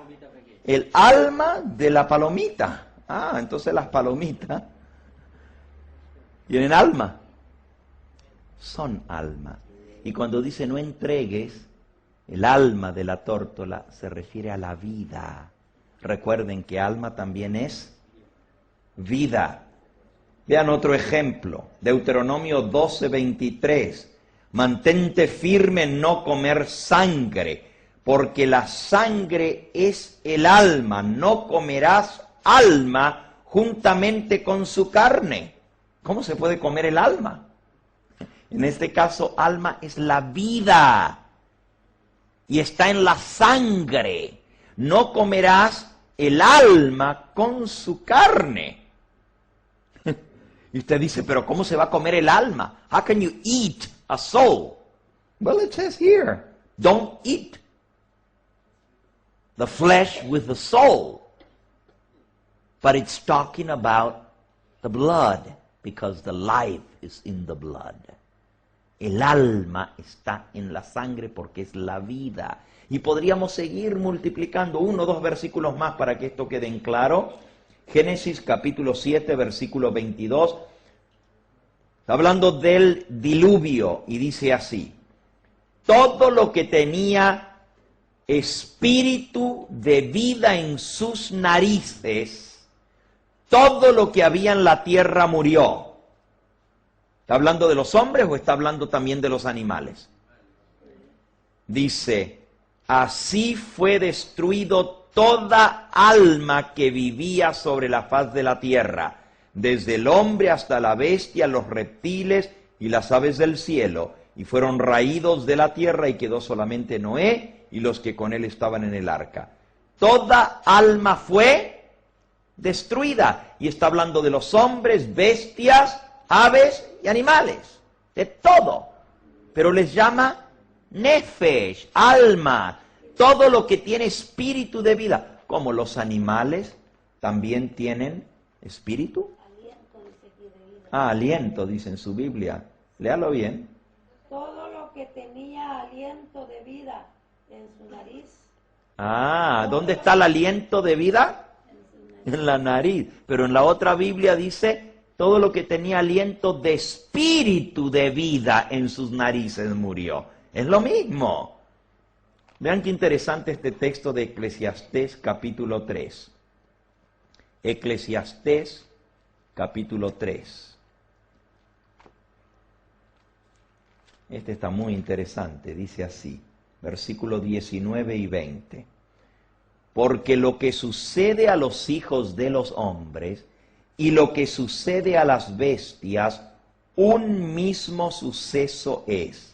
El alma de la palomita. Ah, entonces las palomitas tienen alma. Son alma. Y cuando dice no entregues el alma de la tórtola, se refiere a la vida. Recuerden que alma también es vida. Vean otro ejemplo. Deuteronomio 12:23. Mantente firme en no comer sangre, porque la sangre es el alma. No comerás alma juntamente con su carne. ¿Cómo se puede comer el alma? En este caso, alma es la vida y está en la sangre. No comerás el alma con su carne. Y usted dice, pero ¿cómo se va a comer el alma? How can you eat a soul? Well, it says here, don't eat the flesh with the soul. But it's talking about the blood, because the life is in the blood. El alma está en la sangre porque es la vida. Y podríamos seguir multiplicando 1 o 2 versículos más para que esto quede en claro. Génesis capítulo 7, versículo 22. Está hablando del diluvio y dice así: todo lo que tenía espíritu de vida en sus narices, todo lo que había en la tierra murió. ¿Está hablando de los hombres o está hablando también de los animales? Dice, así fue destruido toda alma que vivía sobre la faz de la tierra, desde el hombre hasta la bestia, los reptiles y las aves del cielo, y fueron raídos de la tierra y quedó solamente Noé y los que con él estaban en el arca. Toda alma fue destruida, y está hablando de los hombres, bestias, aves y animales, de todo, pero les llama nefesh, alma, todo lo que tiene espíritu de vida, como los animales también tienen espíritu. Aliento, dice en su Biblia, léalo bien. Todo lo que tenía aliento de vida en su nariz. ¿Dónde está el aliento de vida? En la nariz, pero en la otra Biblia dice, todo lo que tenía aliento de espíritu de vida en sus narices murió. Es lo mismo. Vean qué interesante este texto de Eclesiastés capítulo 3. Eclesiastés capítulo 3. Este está muy interesante, dice así, versículos 19 y 20. Porque lo que sucede a los hijos de los hombres y lo que sucede a las bestias, un mismo suceso es.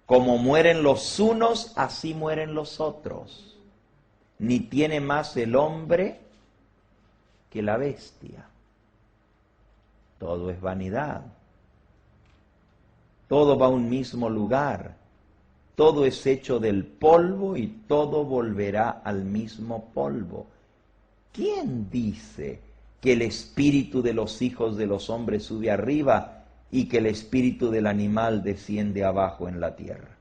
Como mueren los unos, así mueren los otros. Ni tiene más el hombre que la bestia. Todo es vanidad. Todo va a un mismo lugar. todo es hecho del polvo y todo volverá al mismo polvo. ¿Quién dice que el espíritu de los hijos de los hombres sube arriba y que el espíritu del animal desciende abajo en la tierra?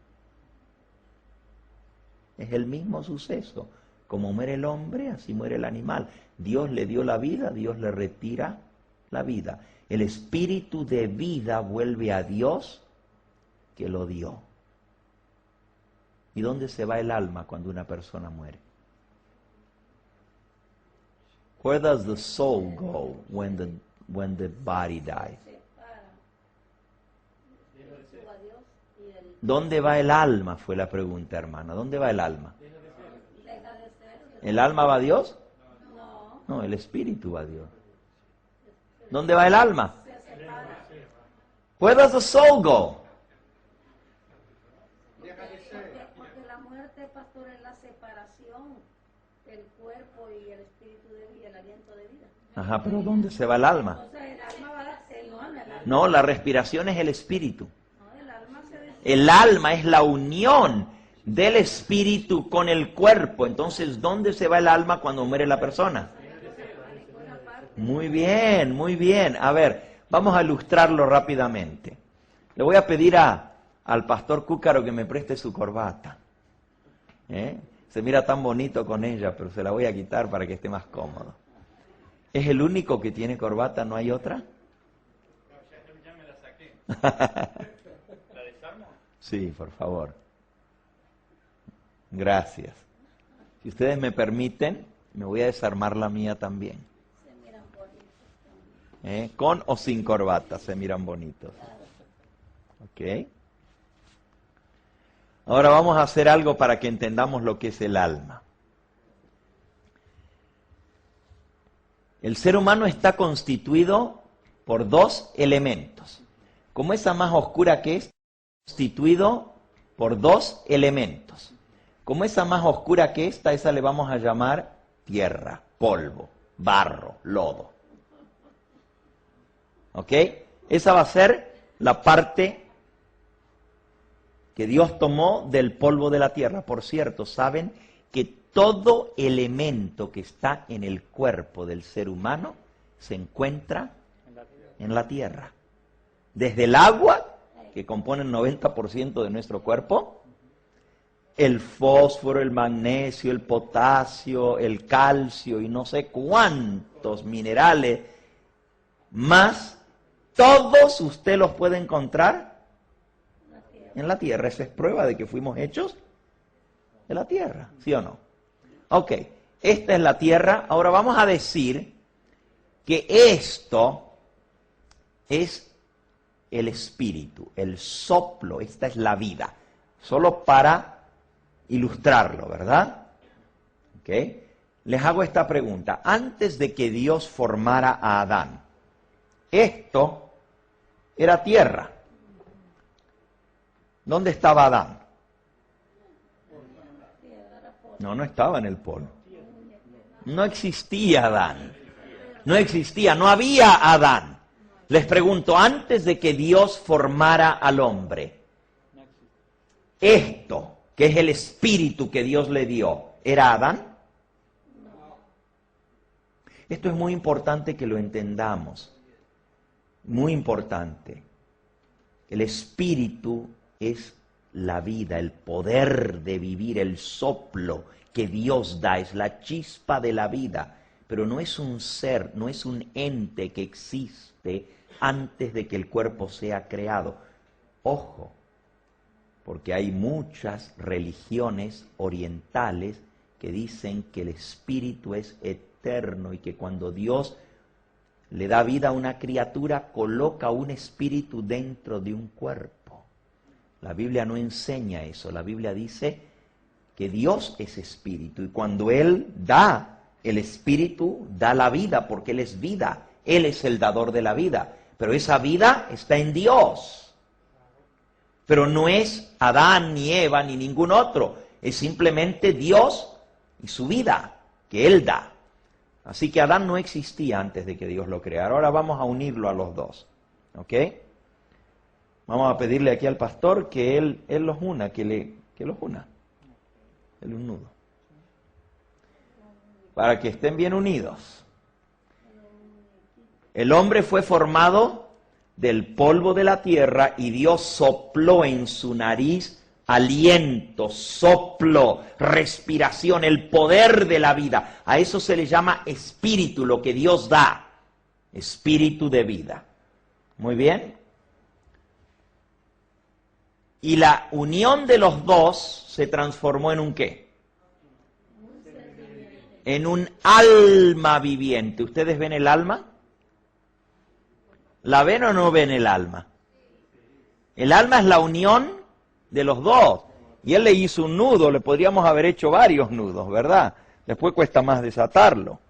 Es el mismo suceso. Como muere el hombre, así muere el animal. Dios le dio la vida, Dios le retira la vida. El espíritu de vida vuelve a Dios que lo dio. ¿Y dónde se va el alma cuando una persona muere? Where does the soul go when the body dies? ¿Dónde va el alma? Fue la pregunta, hermana. ¿Dónde va el alma? ¿El alma va a Dios? No, el espíritu va a Dios. ¿Dónde va el alma? Where does the soul go? Porque la muerte, pastor, es la separación del cuerpo y el espíritu de vida, el aliento de vida. Ajá, pero ¿dónde se va el alma? O sea, el alma va a... No, la respiración es el espíritu. No, el alma El alma es la unión del espíritu con el cuerpo. Entonces, ¿dónde se va el alma cuando muere la persona? Muy bien, muy bien. A ver, vamos a ilustrarlo rápidamente. Le voy a pedir al pastor Cúcaro que me preste su corbata. Se mira tan bonito con ella, pero se la voy a quitar para que esté más cómodo. ¿Es el único que tiene corbata? ¿No hay otra? Ya me la saqué. ¿La desarmo? Sí, por favor. Gracias. Si ustedes me permiten, me voy a desarmar la mía también. Con o sin corbata se miran bonitos. ¿Ok? Ahora vamos a hacer algo para que entendamos lo que es el alma. El ser humano está constituido por dos elementos. Como esa más oscura que es, constituido por dos elementos. Como esa más oscura que esa le vamos a llamar tierra, polvo, barro, lodo. ¿Ok? Esa va a ser la parte que Dios tomó del polvo de la tierra. Por cierto, ¿saben que todo elemento que está en el cuerpo del ser humano se encuentra en la tierra? Desde el agua, que compone el 90% de nuestro cuerpo, el fósforo, el magnesio, el potasio, el calcio y no sé cuántos minerales más, todos usted los puede encontrar en la tierra. Esa es prueba de que fuimos hechos de la tierra, ¿sí o no? Ok, esta es la tierra. Ahora vamos a decir que esto es el espíritu, el soplo, esta es la vida. Solo para ilustrarlo, ¿verdad? Ok, les hago esta pregunta. Antes de que Dios formara a Adán, esto era tierra. ¿Dónde estaba Adán? No estaba en el polvo. No existía Adán. No existía, no había Adán. Les pregunto, antes de que Dios formara al hombre, esto, que es el espíritu que Dios le dio, ¿era Adán? Esto es muy importante que lo entendamos. Muy importante. El espíritu es la vida, el poder de vivir, el soplo que Dios da, es la chispa de la vida, pero no es un ser, no es un ente que existe antes de que el cuerpo sea creado. Ojo, porque hay muchas religiones orientales que dicen que el espíritu es eterno y que cuando Dios le da vida a una criatura, coloca un espíritu dentro de un cuerpo. La Biblia no enseña eso. La Biblia dice que Dios es espíritu y cuando Él da el espíritu, da la vida porque Él es vida. Él es el dador de la vida. Pero esa vida está en Dios. Pero no es Adán, ni Eva, ni ningún otro. Es simplemente Dios y su vida que Él da. Así que Adán no existía antes de que Dios lo creara. Ahora vamos a unirlo a los dos. ¿Ok? Vamos a pedirle aquí al pastor que él los una, que que los una. Un nudo. Para que estén bien unidos. El hombre fue formado del polvo de la tierra y Dios sopló en su nariz aliento, soplo, respiración, el poder de la vida. A eso se le llama espíritu, lo que Dios da. Espíritu de vida. Muy bien. Y la unión de los dos se transformó en un ¿qué? En un alma viviente. ¿Ustedes ven el alma? ¿La ven o no ven el alma? El alma es la unión de los dos. Y él le hizo un nudo, le podríamos haber hecho varios nudos, ¿verdad? Después cuesta más desatarlo.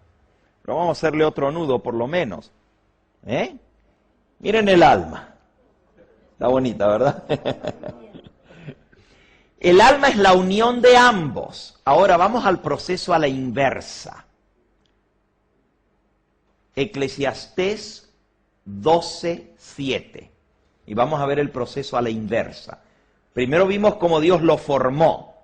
Pero vamos a hacerle otro nudo por lo menos. Miren el alma. Está bonita, ¿verdad? El alma es la unión de ambos. Ahora vamos al proceso a la inversa. Eclesiastés 12:7. Y vamos a ver el proceso a la inversa. Primero vimos cómo Dios lo formó.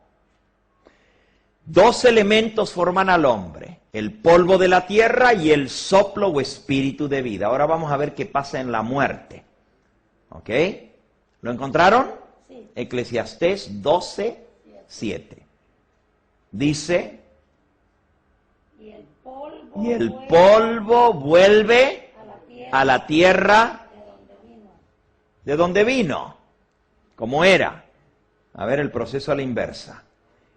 2 elementos forman al hombre: el polvo de la tierra y el soplo o espíritu de vida. Ahora vamos a ver qué pasa en la muerte. ¿Ok? ¿Lo encontraron? Sí. Eclesiastés 12:7. Dice: Y el y el polvo vuelve a la tierra de donde vino, como era. A ver el proceso a la inversa.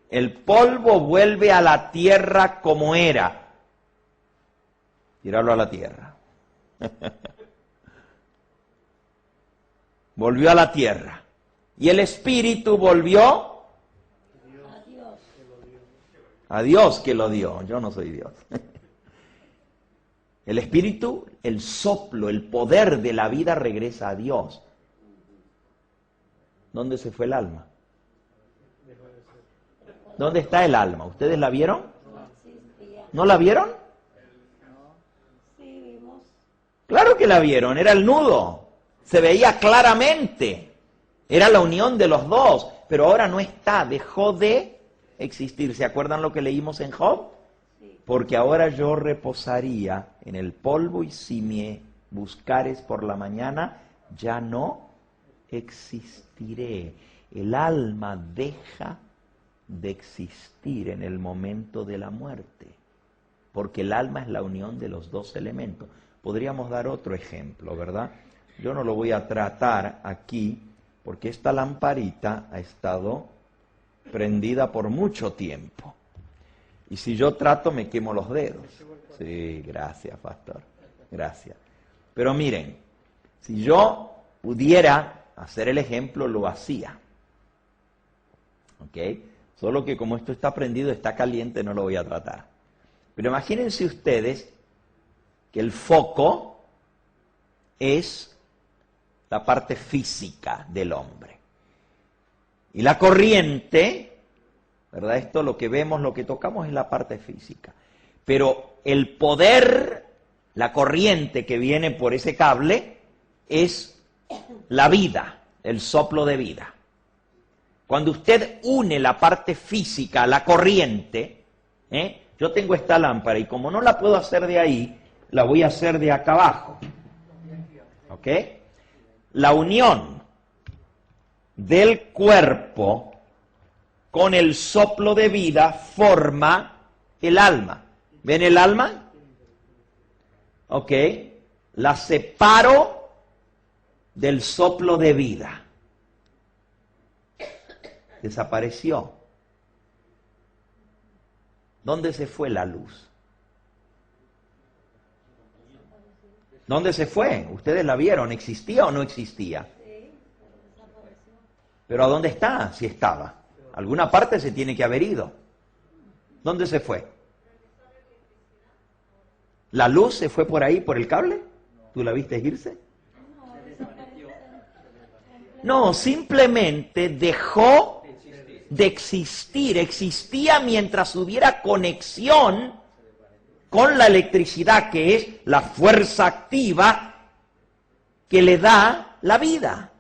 El polvo vuelve a la tierra como era. Tíralo a la tierra. Volvió a la tierra. Y el espíritu volvió a Dios que lo dio. Yo no soy Dios. El espíritu, el soplo, el poder de la vida regresa a Dios. ¿Dónde se fue el alma? ¿Dónde está el alma? ¿Ustedes la vieron? ¿No la vieron? Sí, vimos. Claro que la vieron, era el nudo. Se veía claramente. Era la unión de los dos. Pero ahora no está, dejó de existir. ¿Se acuerdan lo que leímos en Job? Porque ahora yo reposaría en el polvo y si me buscares por la mañana, ya no existiré. El alma deja de existir en el momento de la muerte, porque el alma es la unión de los dos elementos. Podríamos dar otro ejemplo, ¿verdad? Yo no lo voy a tratar aquí, porque esta lamparita ha estado prendida por mucho tiempo. Y si yo trato, me quemo los dedos. Sí, gracias, pastor. Gracias. Pero miren, si yo pudiera hacer el ejemplo, lo hacía. ¿Ok? Solo que como esto está prendido, está caliente, no lo voy a tratar. Pero imagínense ustedes que el foco es la parte física del hombre. Y la corriente, ¿verdad? Esto lo que vemos, lo que tocamos es la parte física. Pero el poder, la corriente que viene por ese cable, es la vida, el soplo de vida. Cuando usted une la parte física a la corriente, yo tengo esta lámpara y como no la puedo hacer de ahí, la voy a hacer de acá abajo. ¿Ok? La unión del cuerpo con el soplo de vida forma el alma. ¿Ven el alma? ¿Ok? La separo del soplo de vida. Desapareció. ¿Dónde se fue la luz? ¿Dónde se fue? Ustedes la vieron, ¿existía o no existía? Pero ¿a dónde está? Si estaba. Alguna parte se tiene que haber ido. ¿Dónde se fue? ¿La luz se fue por ahí, por el cable? ¿Tú la viste irse? No, simplemente dejó de existir. Existía mientras hubiera conexión con la electricidad, que es la fuerza activa que le da la vida.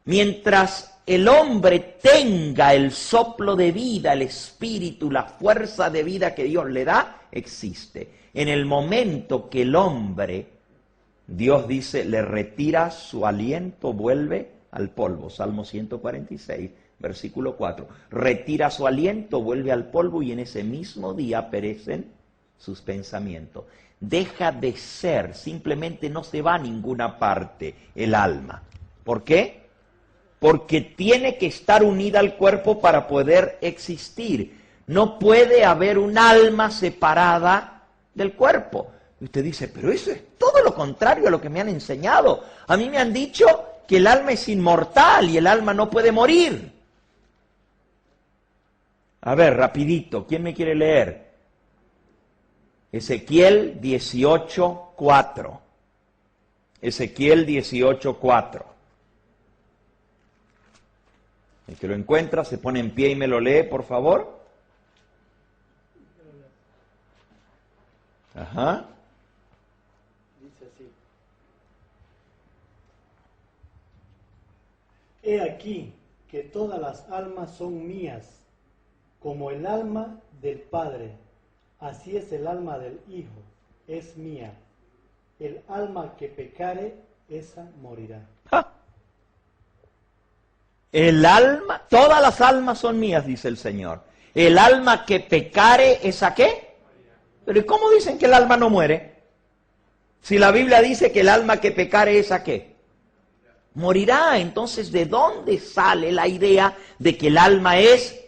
Mientras el hombre tenga el soplo de vida, el espíritu, la fuerza de vida que Dios le da, existe. En el momento que el hombre, Dios dice, le retira su aliento, vuelve al polvo. Salmo 146, versículo 4. Retira su aliento, vuelve al polvo y en ese mismo día perecen sus pensamientos. Deja de ser, simplemente no se va a ninguna parte el alma. ¿Por qué? Porque tiene que estar unida al cuerpo para poder existir. No puede haber un alma separada del cuerpo. Y usted dice, pero eso es todo lo contrario a lo que me han enseñado. A mí me han dicho que el alma es inmortal y el alma no puede morir. A ver, rapidito, ¿quién me quiere leer? Ezequiel 18:4. Ezequiel 18:4. El que lo encuentra se pone en pie y me lo lee, por favor. Ajá. Dice así. He aquí que todas las almas son mías, como el alma del Padre, así es el alma del Hijo, es mía. El alma que pecare, esa morirá. ¡Ja! El alma, todas las almas son mías, dice el Señor. El alma que pecare, ¿esa qué? Pero ¿y cómo dicen que el alma no muere? Si la Biblia dice que el alma que pecare, ¿esa qué? Morirá. Entonces, ¿de dónde sale la idea de que el alma es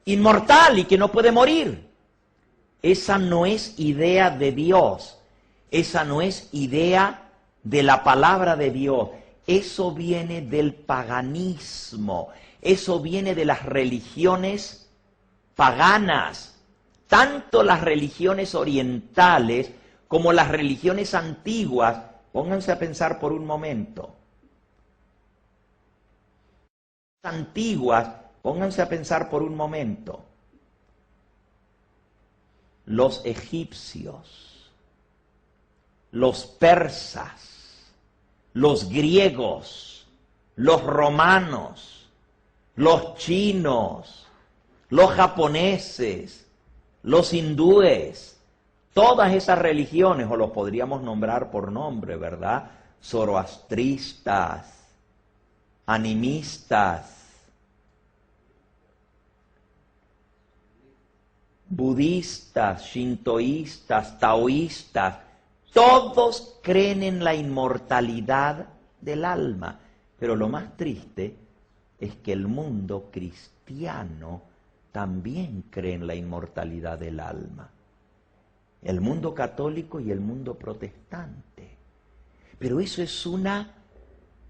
inmortal y que no puede morir? Esa no es idea de Dios. Esa no es idea de la palabra de Dios. Eso viene del paganismo. Eso viene de las religiones paganas. Tanto las religiones orientales como las religiones antiguas. Pónganse a pensar por un momento. Antiguas, pónganse a pensar por un momento. Los egipcios, los persas, los griegos, los romanos, los chinos, los japoneses, los hindúes, todas esas religiones, o los podríamos nombrar por nombre, ¿verdad? Zoroastristas, animistas, budistas, shintoístas, taoístas, todos creen en la inmortalidad del alma. Pero lo más triste es que el mundo cristiano también cree en la inmortalidad del alma. El mundo católico y el mundo protestante. Pero eso es una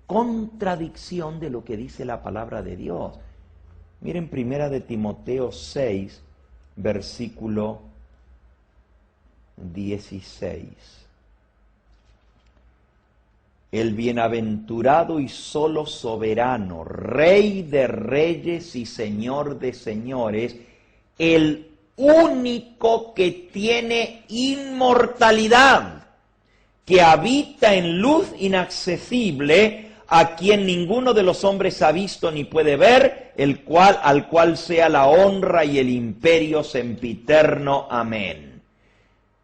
contradicción de lo que dice la palabra de Dios. Miren 1 de Timoteo 6, versículo 16. El bienaventurado y solo soberano, Rey de reyes y Señor de señores, el único que tiene inmortalidad, que habita en luz inaccesible, a quien ninguno de los hombres ha visto ni puede ver, al cual sea la honra y el imperio sempiterno. Amén.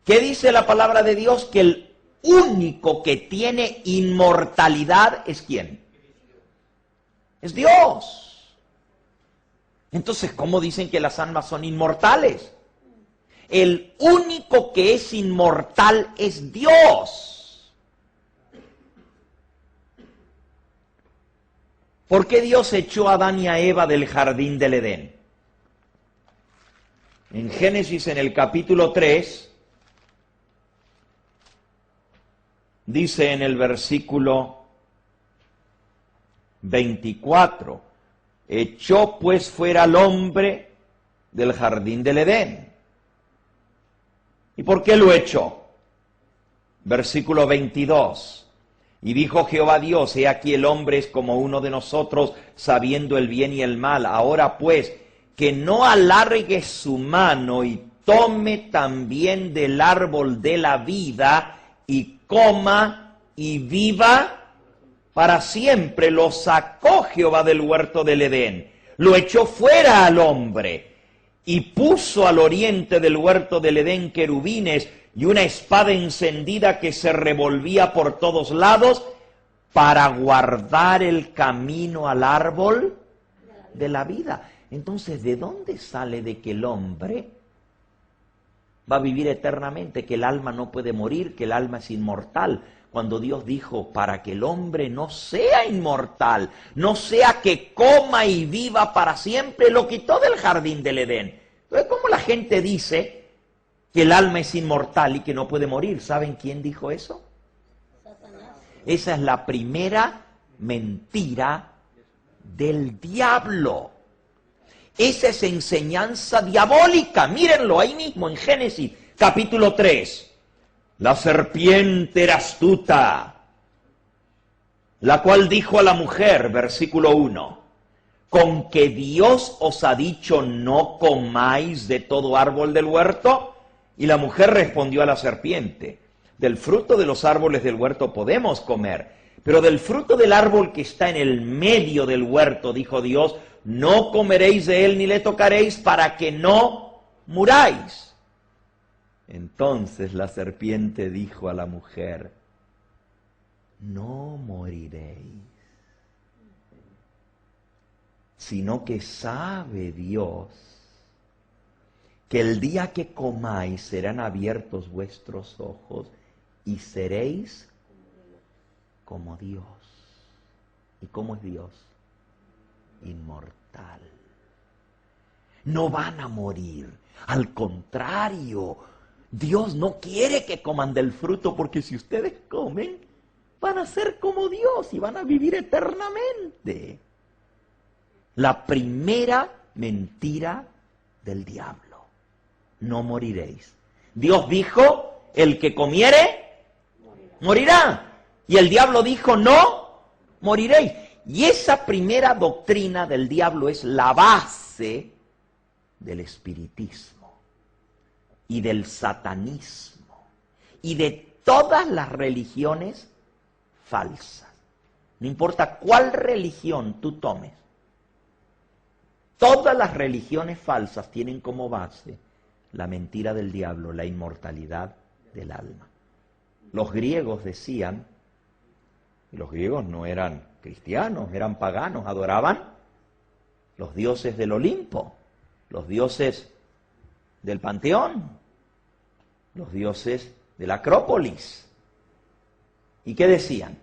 ¿Qué dice la palabra de Dios? Que el único que tiene inmortalidad es ¿quién? Es Dios. Entonces, ¿cómo dicen que las almas son inmortales? El único que es inmortal es Dios. ¿Por qué Dios echó a Adán y a Eva del jardín del Edén? En Génesis, en el capítulo 3, dice en el versículo 24, echó pues fuera al hombre del jardín del Edén. ¿Y por qué lo echó? Versículo 22. Y dijo Jehová Dios, he aquí el hombre es como uno de nosotros, sabiendo el bien y el mal. Ahora pues, que no alargue su mano y tome también del árbol de la vida y coma y viva para siempre, lo sacó Jehová del huerto del Edén, lo echó fuera al hombre, y puso al oriente del huerto del Edén querubines y una espada encendida que se revolvía por todos lados para guardar el camino al árbol de la vida. Entonces, ¿de dónde sale de que el hombre va a vivir eternamente, que el alma no puede morir, que el alma es inmortal? Cuando Dios dijo, para que el hombre no sea inmortal, no sea que coma y viva para siempre, lo quitó del jardín del Edén. Entonces, ¿cómo la gente dice que el alma es inmortal y que no puede morir? ¿Saben quién dijo eso? Satanás. Esa es la primera mentira del diablo. Esa es enseñanza diabólica. Mírenlo ahí mismo en Génesis, capítulo 3. La serpiente era astuta, la cual dijo a la mujer, versículo 1, ¿con que Dios os ha dicho no comáis de todo árbol del huerto? Y la mujer respondió a la serpiente, del fruto de los árboles del huerto podemos comer, pero del fruto del árbol que está en el medio del huerto, dijo Dios, no comeréis de él ni le tocaréis para que no muráis. Entonces la serpiente dijo a la mujer, no moriréis, sino que sabe Dios que el día que comáis serán abiertos vuestros ojos y seréis como Dios. ¿Y cómo es Dios? Inmortal. No van a morir, al contrario, Dios no quiere que coman del fruto, porque si ustedes comen, van a ser como Dios y van a vivir eternamente. La primera mentira del diablo. No moriréis. Dios dijo, el que comiere, morirá. Y el diablo dijo, no moriréis. Y esa primera doctrina del diablo es la base del espiritismo y del satanismo y de todas las religiones falsas. No importa cuál religión tú tomes, todas las religiones falsas tienen como base la mentira del diablo, la inmortalidad del alma. Los griegos decían, y los griegos no eran cristianos, eran paganos, adoraban los dioses del Olimpo, los dioses del Panteón, los dioses de la Acrópolis. ¿Y qué decían?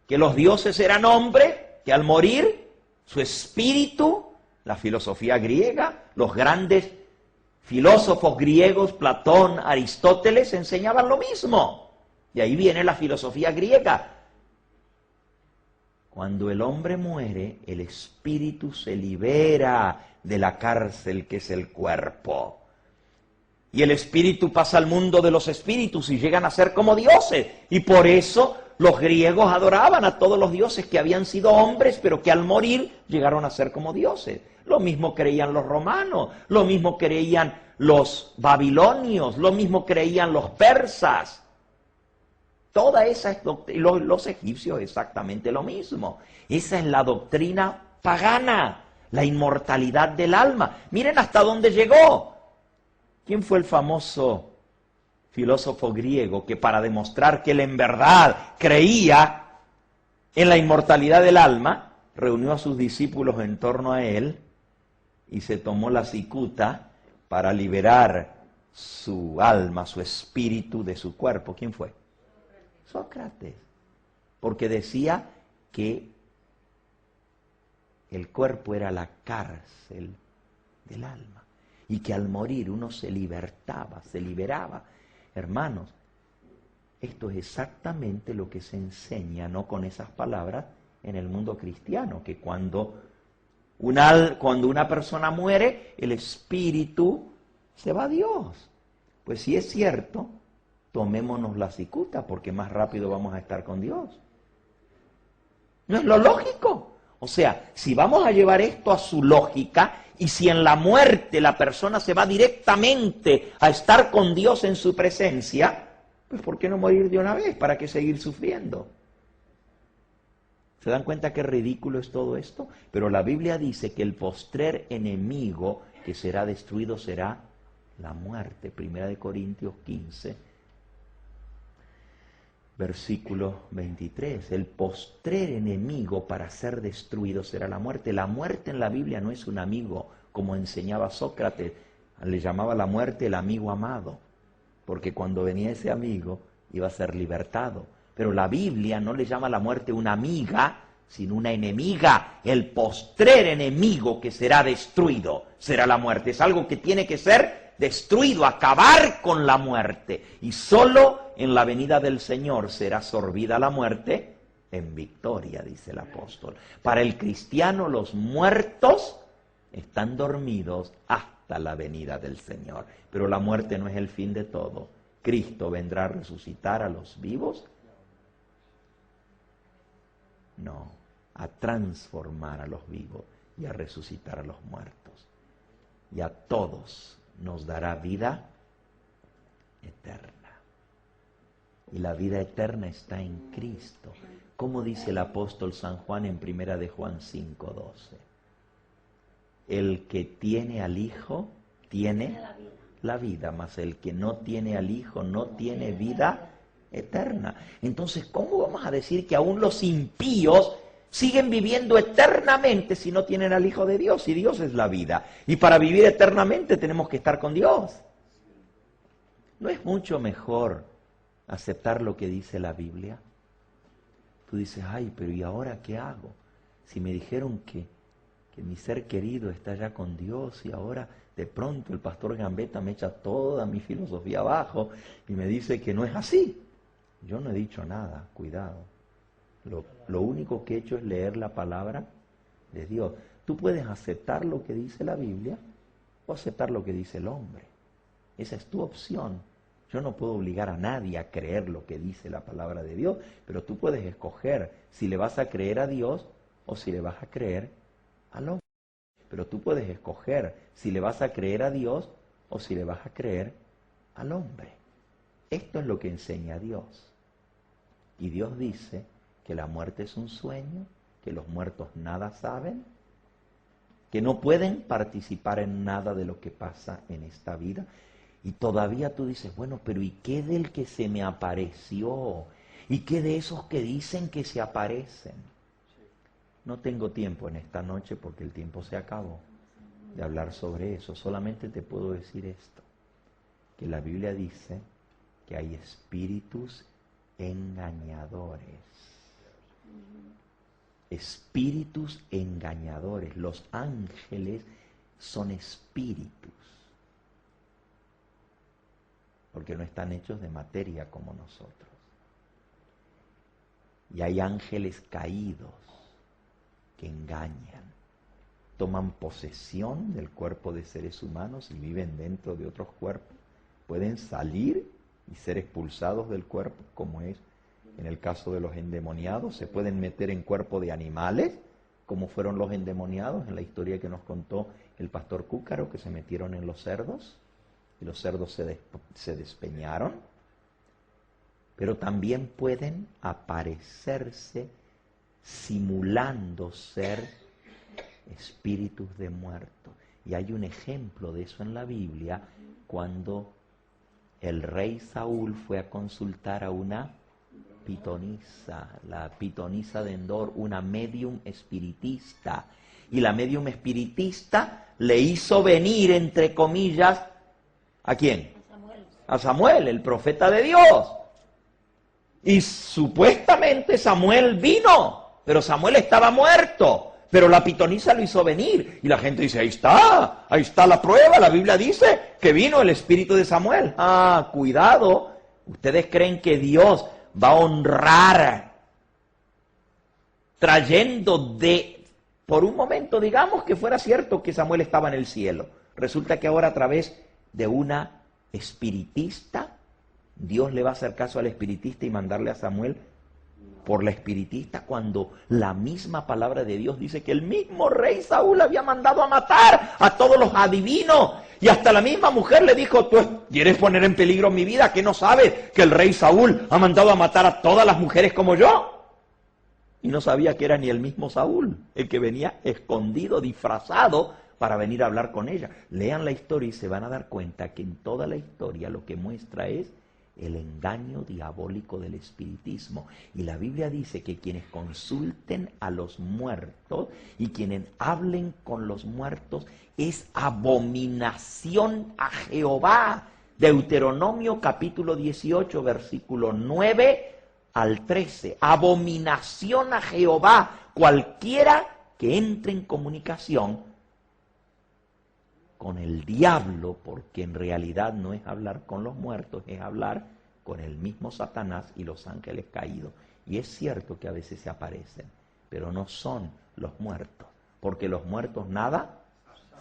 Que los dioses eran hombres, que al morir, su espíritu, la filosofía griega, los grandes filósofos griegos, Platón, Aristóteles, enseñaban lo mismo. Y ahí viene la filosofía griega. Cuando el hombre muere, el espíritu se libera de la cárcel que es el cuerpo. Y el espíritu pasa al mundo de los espíritus y llegan a ser como dioses. Y por eso los griegos adoraban a todos los dioses que habían sido hombres, pero que al morir llegaron a ser como dioses. Lo mismo creían los romanos, lo mismo creían los babilonios, lo mismo creían los persas. Toda esa es los egipcios exactamente lo mismo. Esa es la doctrina pagana, la inmortalidad del alma. Miren hasta dónde llegó. ¿Quién fue el famoso filósofo griego que para demostrar que él en verdad creía en la inmortalidad del alma, reunió a sus discípulos en torno a él y se tomó la cicuta para liberar su alma, su espíritu de su cuerpo? ¿Quién fue? Sócrates, porque decía que el cuerpo era la cárcel del alma y que al morir uno se libertaba, se liberaba. Hermanos, esto es exactamente lo que se enseña, no con esas palabras, en el mundo cristiano, que cuando una persona muere, el espíritu se va a Dios. Pues si es cierto, tomémonos la cicuta, porque más rápido vamos a estar con Dios. ¿No es lo lógico? O sea, si vamos a llevar esto a su lógica, y si en la muerte la persona se va directamente a estar con Dios en su presencia, pues ¿por qué no morir de una vez? ¿Para qué seguir sufriendo? ¿Se dan cuenta qué ridículo es todo esto? Pero la Biblia dice que el postrer enemigo que será destruido será la muerte. 1 Corintios 15, versículo 23. El postrer enemigo para ser destruido será la muerte. La muerte en la Biblia no es un amigo, como enseñaba Sócrates. Le llamaba la muerte el amigo amado, porque cuando venía ese amigo iba a ser libertado. Pero la Biblia no le llama a la muerte una amiga, sino una enemiga. El postrer enemigo que será destruido será la muerte. Es algo que tiene que ser destruido, acabar con la muerte. Y solo en la venida del Señor será sorbida la muerte en victoria, dice el apóstol. Para el cristiano los muertos están dormidos hasta la venida del Señor. Pero la muerte no es el fin de todo. Cristo vendrá a resucitar a los vivos. No, a transformar a los vivos y a resucitar a los muertos. Y a todos nos dará vida eterna. Y la vida eterna está en Cristo. Como dice el apóstol San Juan en 1 de Juan 5:12. El que tiene al Hijo tiene la vida, mas el que no tiene al Hijo no tiene vida eterna. Entonces, ¿cómo vamos a decir que aún los impíos siguen viviendo eternamente si no tienen al Hijo de Dios? Y Dios es la vida. Y para vivir eternamente tenemos que estar con Dios. ¿No es mucho mejor aceptar lo que dice la Biblia? Tú dices, ay, pero ¿y ahora qué hago? Si me dijeron que mi ser querido está ya con Dios y ahora de pronto el pastor Gambetta me echa toda mi filosofía abajo y me dice que no es así. Yo no he dicho nada, cuidado. Lo único que he hecho es leer la palabra de Dios. Tú puedes aceptar lo que dice la Biblia o aceptar lo que dice el hombre. Esa es tu opción. Yo no puedo obligar a nadie a creer lo que dice la palabra de Dios, pero tú puedes escoger si le vas a creer a Dios o si le vas a creer al hombre. Pero tú puedes escoger si le vas a creer a Dios o si le vas a creer al hombre. Esto es lo que enseña Dios. Y Dios dice que la muerte es un sueño, que los muertos nada saben, que no pueden participar en nada de lo que pasa en esta vida. Y todavía tú dices, bueno, pero ¿y qué del que se me apareció? ¿Y qué de esos que dicen que se aparecen? No tengo tiempo en esta noche porque el tiempo se acabó de hablar sobre eso. Solamente te puedo decir esto, que la Biblia dice que hay espíritus engañadores. Espíritus engañadores. Los ángeles son espíritus, porque no están hechos de materia como nosotros. Y hay ángeles caídos que engañan, toman posesión del cuerpo de seres humanos y viven dentro de otros cuerpos. Pueden salir y ser expulsados del cuerpo, como es en el caso de los endemoniados. Se pueden meter en cuerpo de animales, como fueron los endemoniados en la historia que nos contó el pastor Cúcaro, que se metieron en los cerdos y los cerdos se despeñaron. Pero también pueden aparecerse simulando ser espíritus de muertos. Y hay un ejemplo de eso en la Biblia, cuando el rey Saúl fue a consultar a una pitonisa, la pitonisa de Endor, una medium espiritista. Y la medium espiritista le hizo venir, entre comillas, ¿a quién? A Samuel, el profeta de Dios. Y supuestamente Samuel vino, pero Samuel estaba muerto. Pero la pitonisa lo hizo venir. Y la gente dice, ahí está la prueba. La Biblia dice que vino el espíritu de Samuel. Ah, cuidado. ¿Ustedes creen que Dios va a honrar trayendo por un momento, digamos que fuera cierto que Samuel estaba en el cielo? Resulta que ahora a través de una espiritista, Dios le va a hacer caso al espiritista y mandarle a Samuel por la espiritista, cuando la misma palabra de Dios dice que el mismo rey Saúl había mandado a matar a todos los adivinos. Y hasta la misma mujer le dijo, ¿tú quieres poner en peligro mi vida? ¿Que no sabes que el rey Saúl ha mandado a matar a todas las mujeres como yo? Y no sabía que era ni el mismo Saúl, el que venía escondido, disfrazado, para venir a hablar con ella. Lean la historia y se van a dar cuenta que en toda la historia lo que muestra es el engaño diabólico del espiritismo. Y la Biblia dice que quienes consulten a los muertos y quienes hablen con los muertos es abominación a Jehová. Deuteronomio capítulo 18, versículo 9 al 13. Abominación a Jehová cualquiera que entre en comunicación con el diablo, porque en realidad no es hablar con los muertos, es hablar con el mismo Satanás y los ángeles caídos. Y es cierto que a veces se aparecen, pero no son los muertos, porque los muertos nada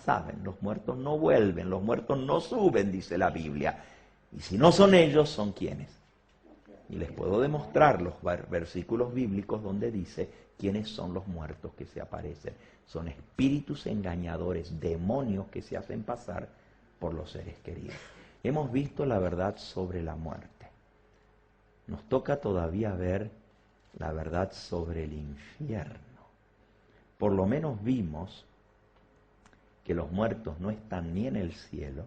saben, los muertos no vuelven, los muertos no suben, dice la Biblia. Y si no son ellos, ¿son quiénes? Y les puedo demostrar los versículos bíblicos donde dice quiénes son los muertos que se aparecen. Son espíritus engañadores, demonios que se hacen pasar por los seres queridos. Hemos visto la verdad sobre la muerte. Nos toca todavía ver la verdad sobre el infierno. Por lo menos vimos que los muertos no están ni en el cielo,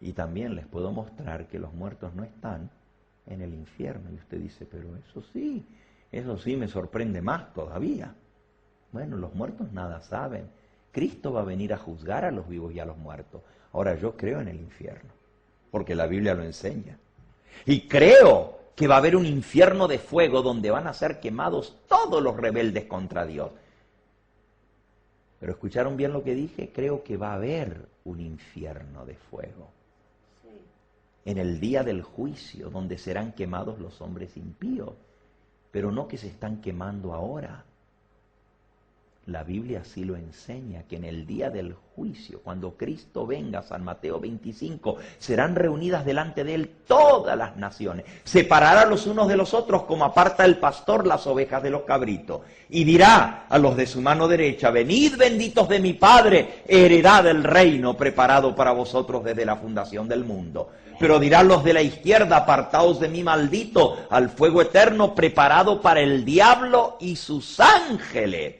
y también les puedo mostrar que los muertos no están en el infierno. Y usted dice, pero eso sí me sorprende más todavía. Bueno, los muertos nada saben. Cristo va a venir a juzgar a los vivos y a los muertos. Ahora, yo creo en el infierno, porque la Biblia lo enseña. Y creo que va a haber un infierno de fuego donde van a ser quemados todos los rebeldes contra Dios. Pero ¿escucharon bien lo que dije? Creo que va a haber un infierno de fuego. En el día del juicio, donde serán quemados los hombres impíos, pero no que se están quemando ahora. La Biblia sí lo enseña, que en el día del juicio, cuando Cristo venga, San Mateo 25, serán reunidas delante de Él todas las naciones. Separará los unos de los otros como aparta el pastor las ovejas de los cabritos. Y dirá a los de su mano derecha, venid benditos de mi Padre, heredad del reino preparado para vosotros desde la fundación del mundo. Pero dirán los de la izquierda, apartaos de mí, maldito, al fuego eterno preparado para el diablo y sus ángeles.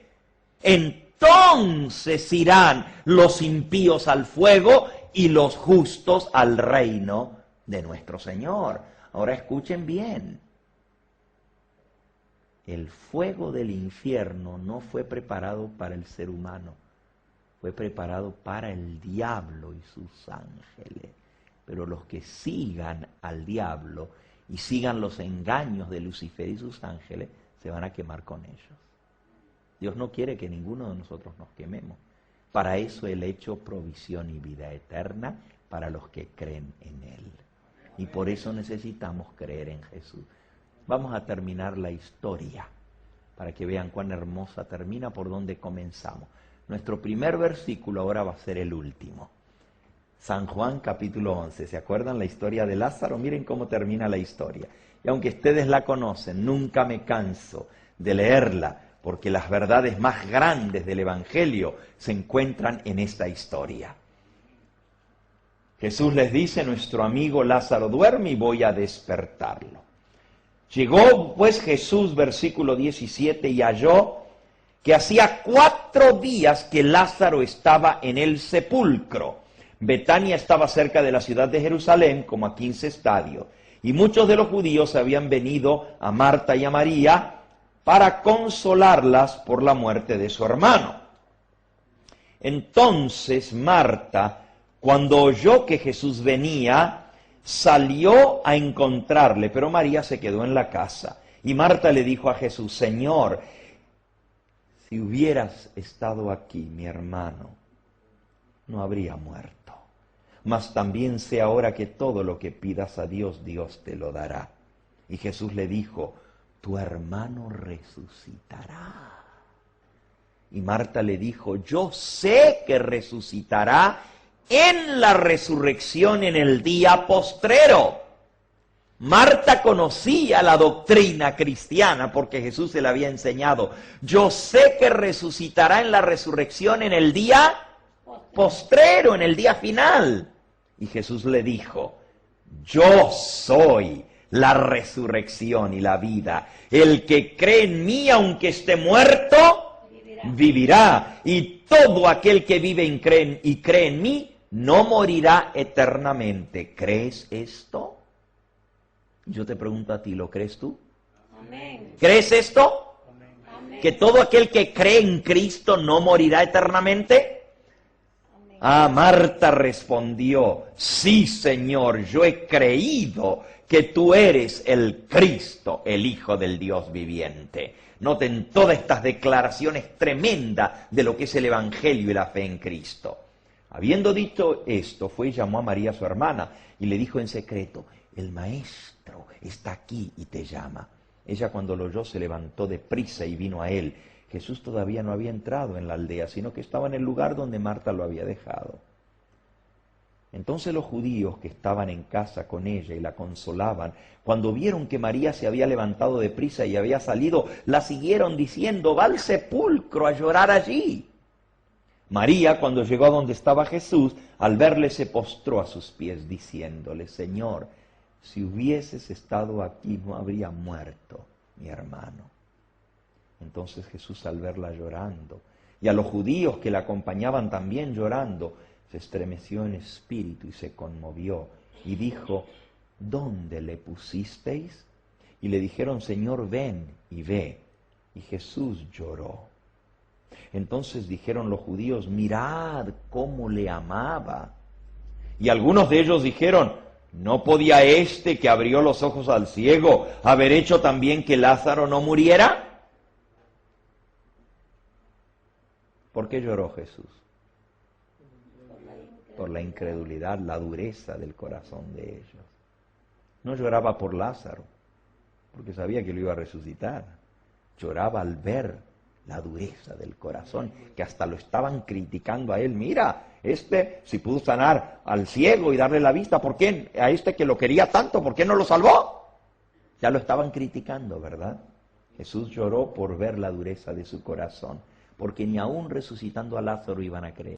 Entonces irán los impíos al fuego y los justos al reino de nuestro Señor. Ahora escuchen bien. El fuego del infierno no fue preparado para el ser humano, fue preparado para el diablo y sus ángeles. Pero los que sigan al diablo y sigan los engaños de Lucifer y sus ángeles, se van a quemar con ellos. Dios no quiere que ninguno de nosotros nos quememos. Para eso Él ha hecho provisión y vida eterna para los que creen en Él. Y por eso necesitamos creer en Jesús. Vamos a terminar la historia para que vean cuán hermosa termina por donde comenzamos. Nuestro primer versículo ahora va a ser el último. San Juan capítulo 11. ¿Se acuerdan la historia de Lázaro? Miren cómo termina la historia. Y aunque ustedes la conocen, nunca me canso de leerla, porque las verdades más grandes del Evangelio se encuentran en esta historia. Jesús les dice, nuestro amigo Lázaro duerme y voy a despertarlo. Llegó pues Jesús, versículo 17, y halló que hacía 4 días que Lázaro estaba en el sepulcro. Betania estaba cerca de la ciudad de Jerusalén, como a 15 estadios, y muchos de los judíos habían venido a Marta y a María para consolarlas por la muerte de su hermano. Entonces Marta, cuando oyó que Jesús venía, salió a encontrarle, pero María se quedó en la casa. Y Marta le dijo a Jesús, Señor, si hubieras estado aquí, mi hermano no habría muerto. Mas también sé ahora que todo lo que pidas a Dios, Dios te lo dará. Y Jesús le dijo, tu hermano resucitará. Y Marta le dijo, yo sé que resucitará en la resurrección en el día postrero. Marta conocía la doctrina cristiana porque Jesús se la había enseñado. Yo sé que resucitará en la resurrección en el día postrero, en el día final. Y Jesús le dijo, yo soy la resurrección y la vida. El que cree en mí, aunque esté muerto, vivirá. Y todo aquel que vive y cree en mí, no morirá eternamente. ¿Crees esto? Yo te pregunto a ti, ¿lo crees tú? Amén. ¿Crees esto? Amén. ¿Que todo aquel que cree en Cristo no morirá eternamente? Amén. Ah, Marta respondió, sí, Señor, yo he creído que tú eres el Cristo, el Hijo del Dios viviente. Noten todas estas declaraciones tremendas de lo que es el Evangelio y la fe en Cristo. Habiendo dicho esto, fue y llamó a María su hermana y le dijo en secreto, el Maestro está aquí y te llama. Ella cuando lo oyó se levantó deprisa y vino a él. Jesús todavía no había entrado en la aldea, sino que estaba en el lugar donde Marta lo había dejado. Entonces los judíos que estaban en casa con ella y la consolaban, cuando vieron que María se había levantado deprisa y había salido, la siguieron diciendo, va al sepulcro a llorar allí. María, cuando llegó a donde estaba Jesús, al verle se postró a sus pies, diciéndole, Señor, si hubieses estado aquí no habría muerto mi hermano. Entonces Jesús, al verla llorando, y a los judíos que la acompañaban también llorando, se estremeció en espíritu y se conmovió, y dijo, ¿dónde le pusisteis? Y le dijeron, Señor, ven y ve. Y Jesús lloró. Entonces dijeron los judíos, mirad cómo le amaba. Y algunos de ellos dijeron, ¿no podía este que abrió los ojos al ciego haber hecho también que Lázaro no muriera? ¿Por qué lloró Jesús? Por la incredulidad, la dureza del corazón de ellos. No lloraba por Lázaro, porque sabía que lo iba a resucitar. Lloraba al ver la dureza del corazón, que hasta lo estaban criticando a él. Mira, si pudo sanar al ciego y darle la vista, ¿por qué a que lo quería tanto, por qué no lo salvó? Ya lo estaban criticando, ¿verdad? Jesús lloró por ver la dureza de su corazón, porque ni aún resucitando a Lázaro iban a creer.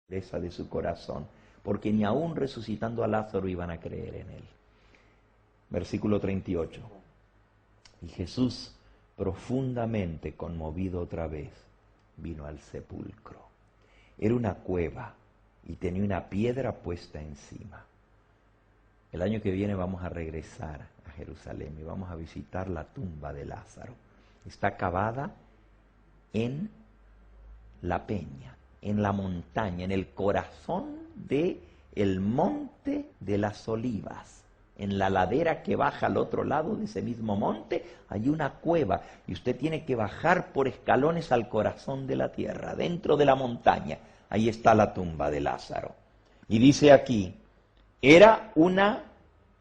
De su corazón, porque ni aún resucitando a Lázaro iban a creer en él. Versículo 38. Y Jesús, profundamente conmovido otra vez, vino al sepulcro. Era una cueva y tenía una piedra puesta encima. El año que viene vamos a regresar a Jerusalén y vamos a visitar la tumba de Lázaro. Está cavada en la peña, en la montaña, en el corazón del monte de las Olivas. En la ladera que baja al otro lado de ese mismo monte, hay una cueva. Y usted tiene que bajar por escalones al corazón de la tierra, dentro de la montaña. Ahí está la tumba de Lázaro. Y dice aquí, era una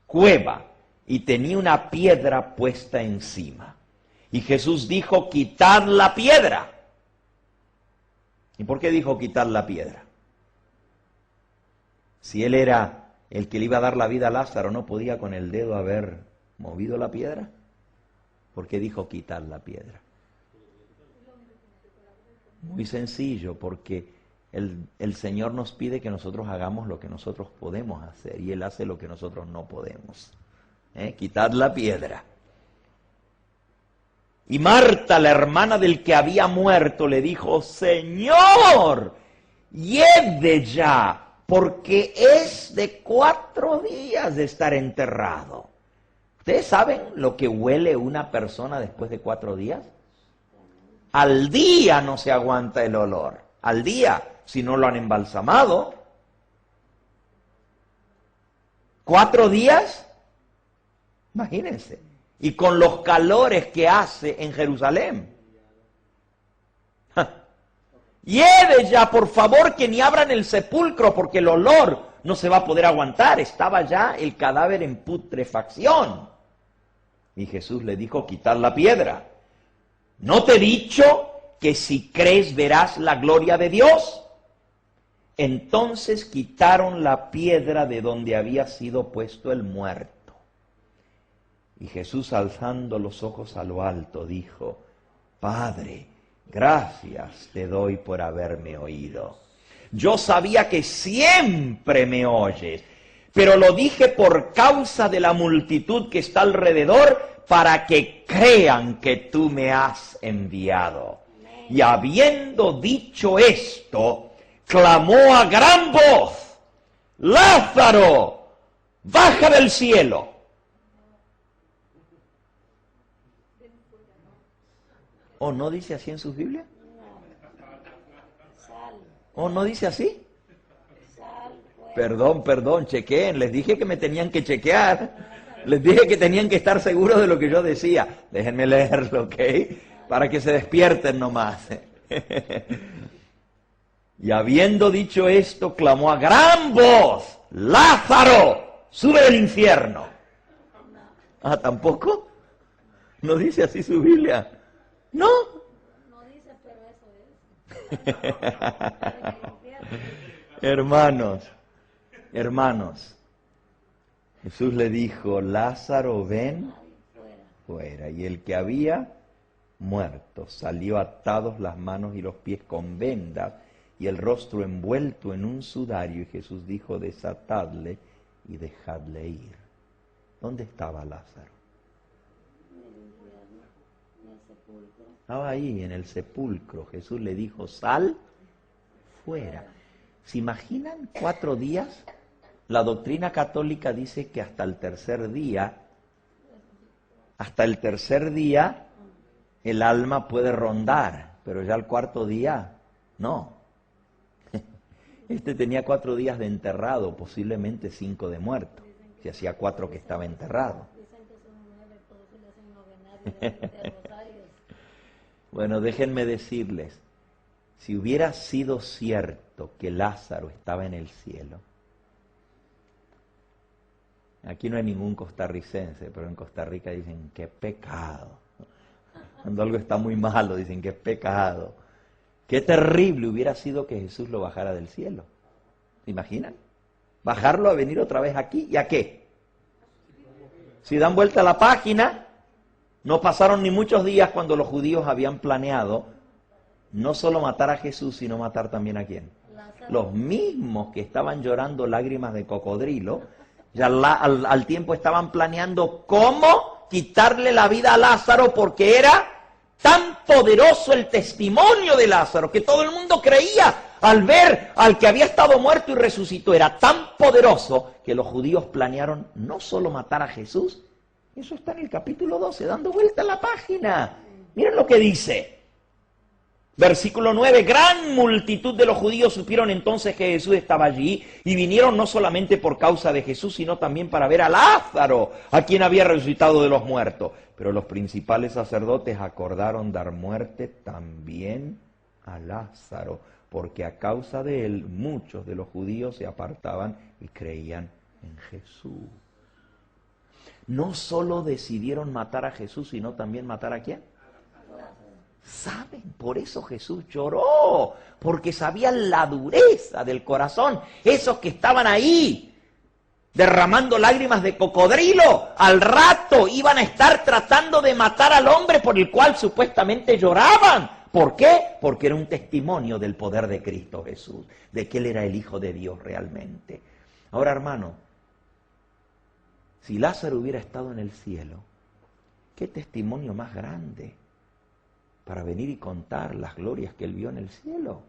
cueva y tenía una piedra puesta encima. Y Jesús dijo, quitad la piedra. ¿Y por qué dijo quitar la piedra? Si él era el que le iba a dar la vida a Lázaro, ¿no podía con el dedo haber movido la piedra? ¿Por qué dijo quitar la piedra? Muy sencillo, porque el Señor nos pide que nosotros hagamos lo que nosotros podemos hacer, y Él hace lo que nosotros no podemos. Quitad la piedra. Y Marta, la hermana del que había muerto, le dijo, Señor, lleve ya, porque es de 4 días de estar enterrado. ¿Ustedes saben lo que huele una persona después de 4 días? Al día no se aguanta el olor. Al día, si no lo han embalsamado. 4 días, imagínense. Y con los calores que hace en Jerusalén. Lleve ya, por favor, que ni abran el sepulcro, porque el olor no se va a poder aguantar. Estaba ya el cadáver en putrefacción. Y Jesús le dijo, quitad la piedra. ¿No te he dicho que si crees verás la gloria de Dios? Entonces quitaron la piedra de donde había sido puesto el muerto. Y Jesús, alzando los ojos a lo alto, dijo, Padre, gracias te doy por haberme oído. Yo sabía que siempre me oyes, pero lo dije por causa de la multitud que está alrededor, para que crean que tú me has enviado. Y habiendo dicho esto, clamó a gran voz: Lázaro, baja del cielo. ¿O no dice así en sus Biblias? ¿O no dice así? Perdón, chequeen. Les dije que me tenían que chequear. Les dije que tenían que estar seguros de lo que yo decía. Déjenme leerlo, ¿ok? Para que se despierten nomás. Y habiendo dicho esto, clamó a gran voz: Lázaro, sube del infierno. Ah, ¿tampoco? ¿No dice así su Biblia? No. No dice, pero eso es. Hermanos, Jesús le dijo: Lázaro, ven fuera. Y el que había muerto salió atados las manos y los pies con vendas y el rostro envuelto en un sudario. Y Jesús dijo: desatadle y dejadle ir. ¿Dónde estaba Lázaro? Estaba ahí en el sepulcro. Jesús le dijo: sal fuera. ¿Se imaginan 4 días? La doctrina católica dice que hasta el tercer día, el alma puede rondar, pero ya el 4.º día, no. Este tenía 4 días de enterrado, posiblemente 5 de muerto. Si hacía 4 que estaba enterrado. Bueno, déjenme decirles, si hubiera sido cierto que Lázaro estaba en el cielo, aquí no hay ningún costarricense, pero en Costa Rica dicen: qué pecado. Cuando algo está muy malo, dicen: qué pecado. Qué terrible hubiera sido que Jesús lo bajara del cielo. ¿Se imaginan? Bajarlo a venir otra vez aquí, ¿y a qué? Si dan vuelta a la página, no pasaron ni muchos días cuando los judíos habían planeado no solo matar a Jesús, sino matar también a quién. Los mismos que estaban llorando lágrimas de cocodrilo, ya al tiempo estaban planeando cómo quitarle la vida a Lázaro, porque era tan poderoso el testimonio de Lázaro, que todo el mundo creía al ver al que había estado muerto y resucitó. Era tan poderoso que los judíos planearon no solo matar a Jesús. Eso está en el capítulo 12, dando vuelta a la página. Miren lo que dice. Versículo 9, gran multitud de los judíos supieron entonces que Jesús estaba allí y vinieron no solamente por causa de Jesús, sino también para ver a Lázaro, a quien había resucitado de los muertos. Pero los principales sacerdotes acordaron dar muerte también a Lázaro, porque a causa de él muchos de los judíos se apartaban y creían en Jesús. No solo decidieron matar a Jesús, sino también matar a ¿quién? ¿Saben? Por eso Jesús lloró, porque sabían la dureza del corazón. Esos que estaban ahí, derramando lágrimas de cocodrilo, al rato iban a estar tratando de matar al hombre por el cual supuestamente lloraban. ¿Por qué? Porque era un testimonio del poder de Cristo Jesús, de que Él era el Hijo de Dios realmente. Ahora, hermano, si Lázaro hubiera estado en el cielo, ¿qué testimonio más grande para venir y contar las glorias que él vio en el cielo?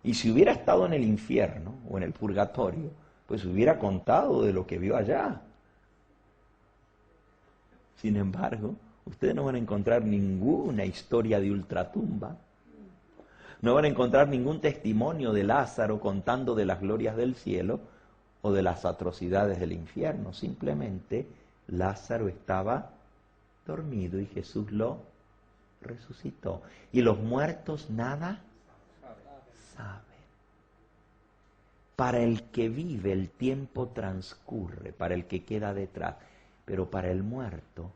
Y si hubiera estado en el infierno o en el purgatorio, pues hubiera contado de lo que vio allá. Sin embargo, ustedes no van a encontrar ninguna historia de ultratumba. No van a encontrar ningún testimonio de Lázaro contando de las glorias del cielo o de las atrocidades del infierno. Simplemente Lázaro estaba dormido y Jesús lo resucitó. Y los muertos nada saben. Para el que vive el tiempo transcurre, para el que queda detrás, pero para el muerto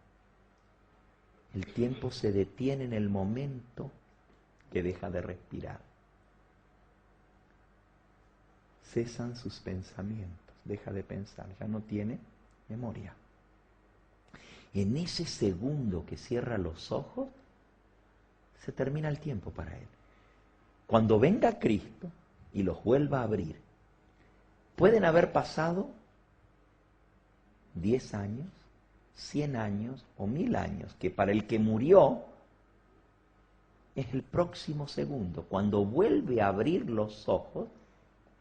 el tiempo se detiene en el momento que deja de respirar. Cesan sus pensamientos, deja de pensar, ya no tiene memoria. En ese segundo que cierra los ojos, se termina el tiempo para él. Cuando venga Cristo y los vuelva a abrir, pueden haber pasado 10 años, 100 años o 1000 años, que para el que murió es el próximo segundo. Cuando vuelve a abrir los ojos,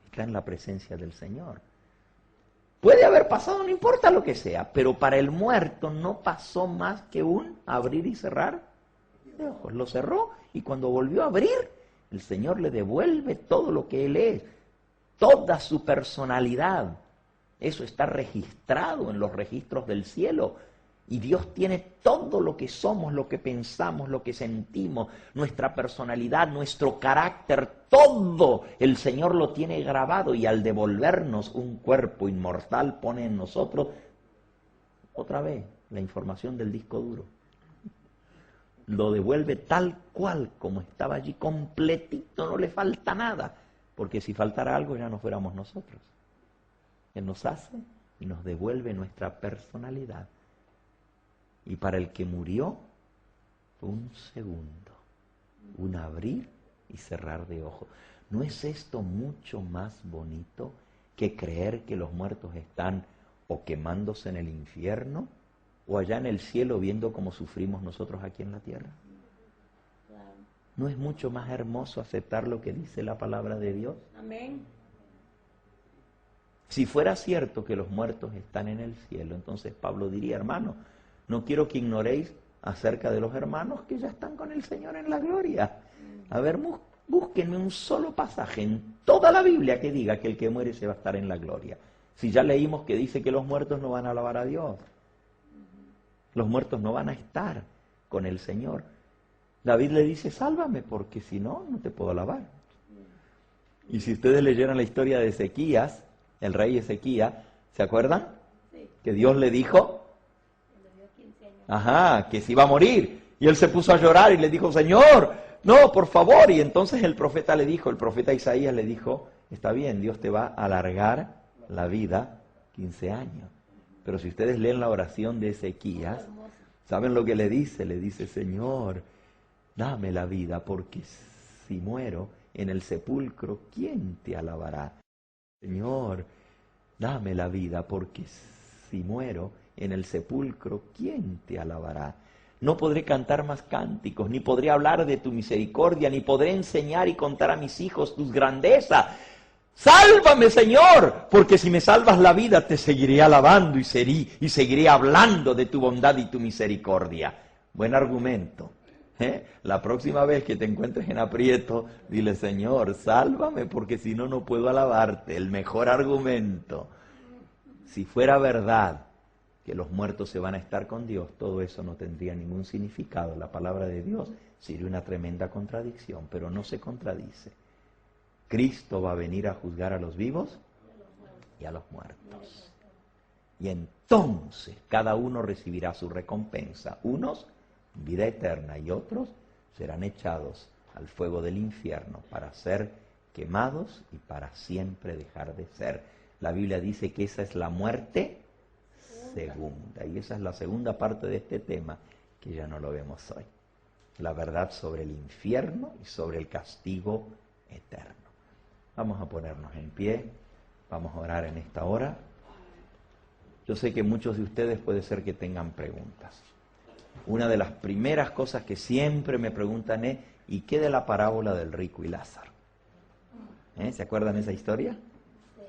está en la presencia del Señor. Puede haber pasado, no importa lo que sea, pero para el muerto no pasó más que un abrir y cerrar de ojos. Lo cerró y cuando volvió a abrir, el Señor le devuelve todo lo que Él es, toda su personalidad. Eso está registrado en los registros del cielo. Y Dios tiene todo lo que somos, lo que pensamos, lo que sentimos, nuestra personalidad, nuestro carácter, todo el Señor lo tiene grabado y al devolvernos un cuerpo inmortal pone en nosotros otra vez la información del disco duro. Lo devuelve tal cual como estaba allí, completito, no le falta nada, porque si faltara algo ya no fuéramos nosotros. Él nos hace y nos devuelve nuestra personalidad. Y para el que murió, un segundo, un abrir y cerrar de ojos. ¿No es esto mucho más bonito que creer que los muertos están o quemándose en el infierno o allá en el cielo viendo cómo sufrimos nosotros aquí en la tierra? ¿No es mucho más hermoso aceptar lo que dice la palabra de Dios? Amén. Si fuera cierto que los muertos están en el cielo, entonces Pablo diría, hermano, no quiero que ignoréis acerca de los hermanos que ya están con el Señor en la gloria. A ver, búsquenme un solo pasaje en toda la Biblia que diga que el que muere se va a estar en la gloria. Si ya leímos que dice que los muertos no van a alabar a Dios. Los muertos no van a estar con el Señor. David le dice, sálvame, porque si no, no te puedo alabar. Y si ustedes leyeran la historia de Ezequías, el rey Ezequías, ¿se acuerdan? Sí. Que Dios le dijo, Le dio 15 años. que se iba a morir. Y él se puso a llorar y le dijo, Señor, no, por favor. Y entonces el profeta Isaías le dijo, está bien, Dios te va a alargar la vida 15 años. Pero si ustedes leen la oración de Ezequías, ¿saben lo que le dice? Le dice, Señor, dame la vida, porque si muero en el sepulcro, ¿quién te alabará? Señor, dame la vida, porque si muero en el sepulcro, ¿quién te alabará? No podré cantar más cánticos, ni podré hablar de tu misericordia, ni podré enseñar y contar a mis hijos tus grandezas. Sálvame, Señor, porque si me salvas la vida, te seguiré alabando y seguiré hablando de tu bondad y tu misericordia. Buen argumento. La próxima vez que te encuentres en aprieto, dile, Señor, sálvame, porque si no, no puedo alabarte. El mejor argumento. Si fuera verdad que los muertos se van a estar con Dios, todo eso no tendría ningún significado. La palabra de Dios sería una tremenda contradicción, pero no se contradice. Cristo va a venir a juzgar a los vivos y a los muertos. Y entonces cada uno recibirá su recompensa. Unos vida eterna y otros serán echados al fuego del infierno para ser quemados y para siempre dejar de ser. La Biblia dice que esa es la muerte segunda, y esa es la segunda parte de este tema que ya no lo vemos hoy. La verdad sobre el infierno y sobre el castigo eterno. Vamos a ponernos en pie, vamos a orar en esta hora. Yo sé que muchos de ustedes puede ser que tengan preguntas. Una de las primeras cosas que siempre me preguntan es, ¿y qué de la parábola del rico y Lázaro? ¿Se acuerdan esa historia? Sí.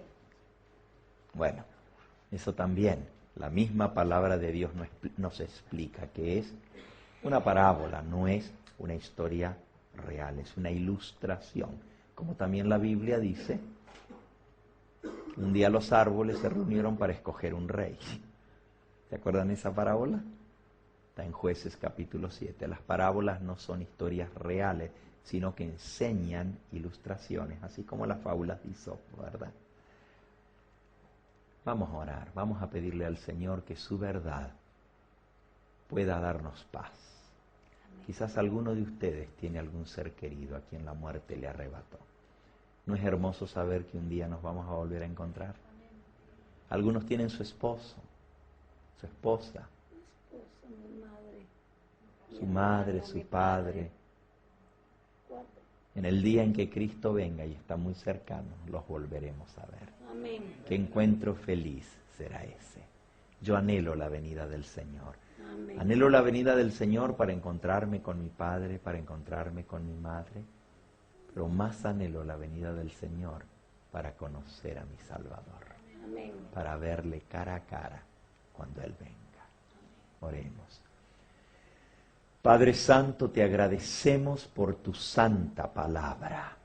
Bueno, eso también, la misma palabra de Dios nos explica que es una parábola, no es una historia real, es una ilustración. Como también la Biblia dice, un día los árboles se reunieron para escoger un rey. ¿Se acuerdan de esa parábola? Está en Jueces capítulo 7. Las parábolas no son historias reales, sino que enseñan ilustraciones, así como las fábulas de Isopo, ¿verdad? Vamos a orar, vamos a pedirle al Señor que su verdad pueda darnos paz. Quizás alguno de ustedes tiene algún ser querido a quien la muerte le arrebató. ¿No es hermoso saber que un día nos vamos a volver a encontrar? Algunos tienen su esposo, su esposa, su madre, su padre. En el día en que Cristo venga y está muy cercano, los volveremos a ver. Amén. Qué encuentro feliz será ese. Yo anhelo la venida del Señor. Amén. Anhelo la venida del Señor para encontrarme con mi Padre, para encontrarme con mi Madre, pero más anhelo la venida del Señor para conocer a mi Salvador, Amén. para verle cara a cara cuando Él venga. Oremos. Padre Santo, te agradecemos por tu santa palabra,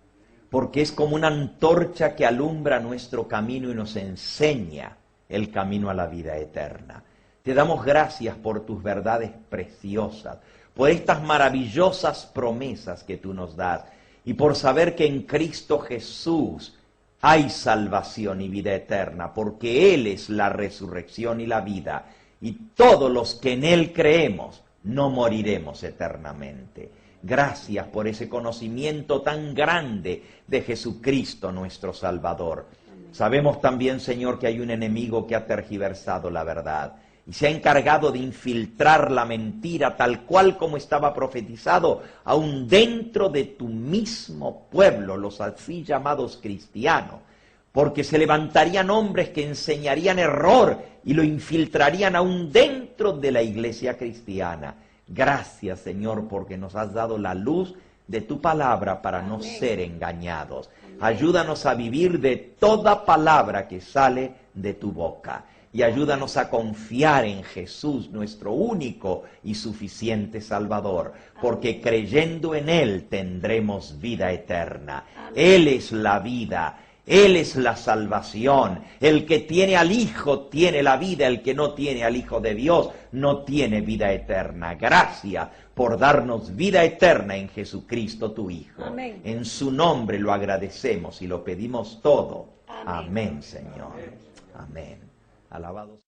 porque es como una antorcha que alumbra nuestro camino y nos enseña el camino a la vida eterna. Te damos gracias por tus verdades preciosas, por estas maravillosas promesas que tú nos das y por saber que en Cristo Jesús hay salvación y vida eterna, porque Él es la resurrección y la vida, y todos los que en Él creemos no moriremos eternamente. Gracias por ese conocimiento tan grande de Jesucristo nuestro Salvador. Sabemos también, Señor, que hay un enemigo que ha tergiversado la verdad y se ha encargado de infiltrar la mentira tal cual como estaba profetizado, aún dentro de tu mismo pueblo, los así llamados cristianos, porque se levantarían hombres que enseñarían error y lo infiltrarían aún dentro de la iglesia cristiana. Gracias, Señor, porque nos has dado la luz de tu palabra para no ser engañados. Ayúdanos a vivir de toda palabra que sale de tu boca. Y ayúdanos a confiar en Jesús, nuestro único y suficiente Salvador, porque creyendo en Él tendremos vida eterna. Él es la vida, Él es la salvación. El que tiene al Hijo tiene la vida, el que no tiene al Hijo de Dios no tiene vida eterna. Gracias por darnos vida eterna en Jesucristo tu Hijo. Amén. En su nombre lo agradecemos y lo pedimos todo. Amén, Señor. Amén. Alabado sea.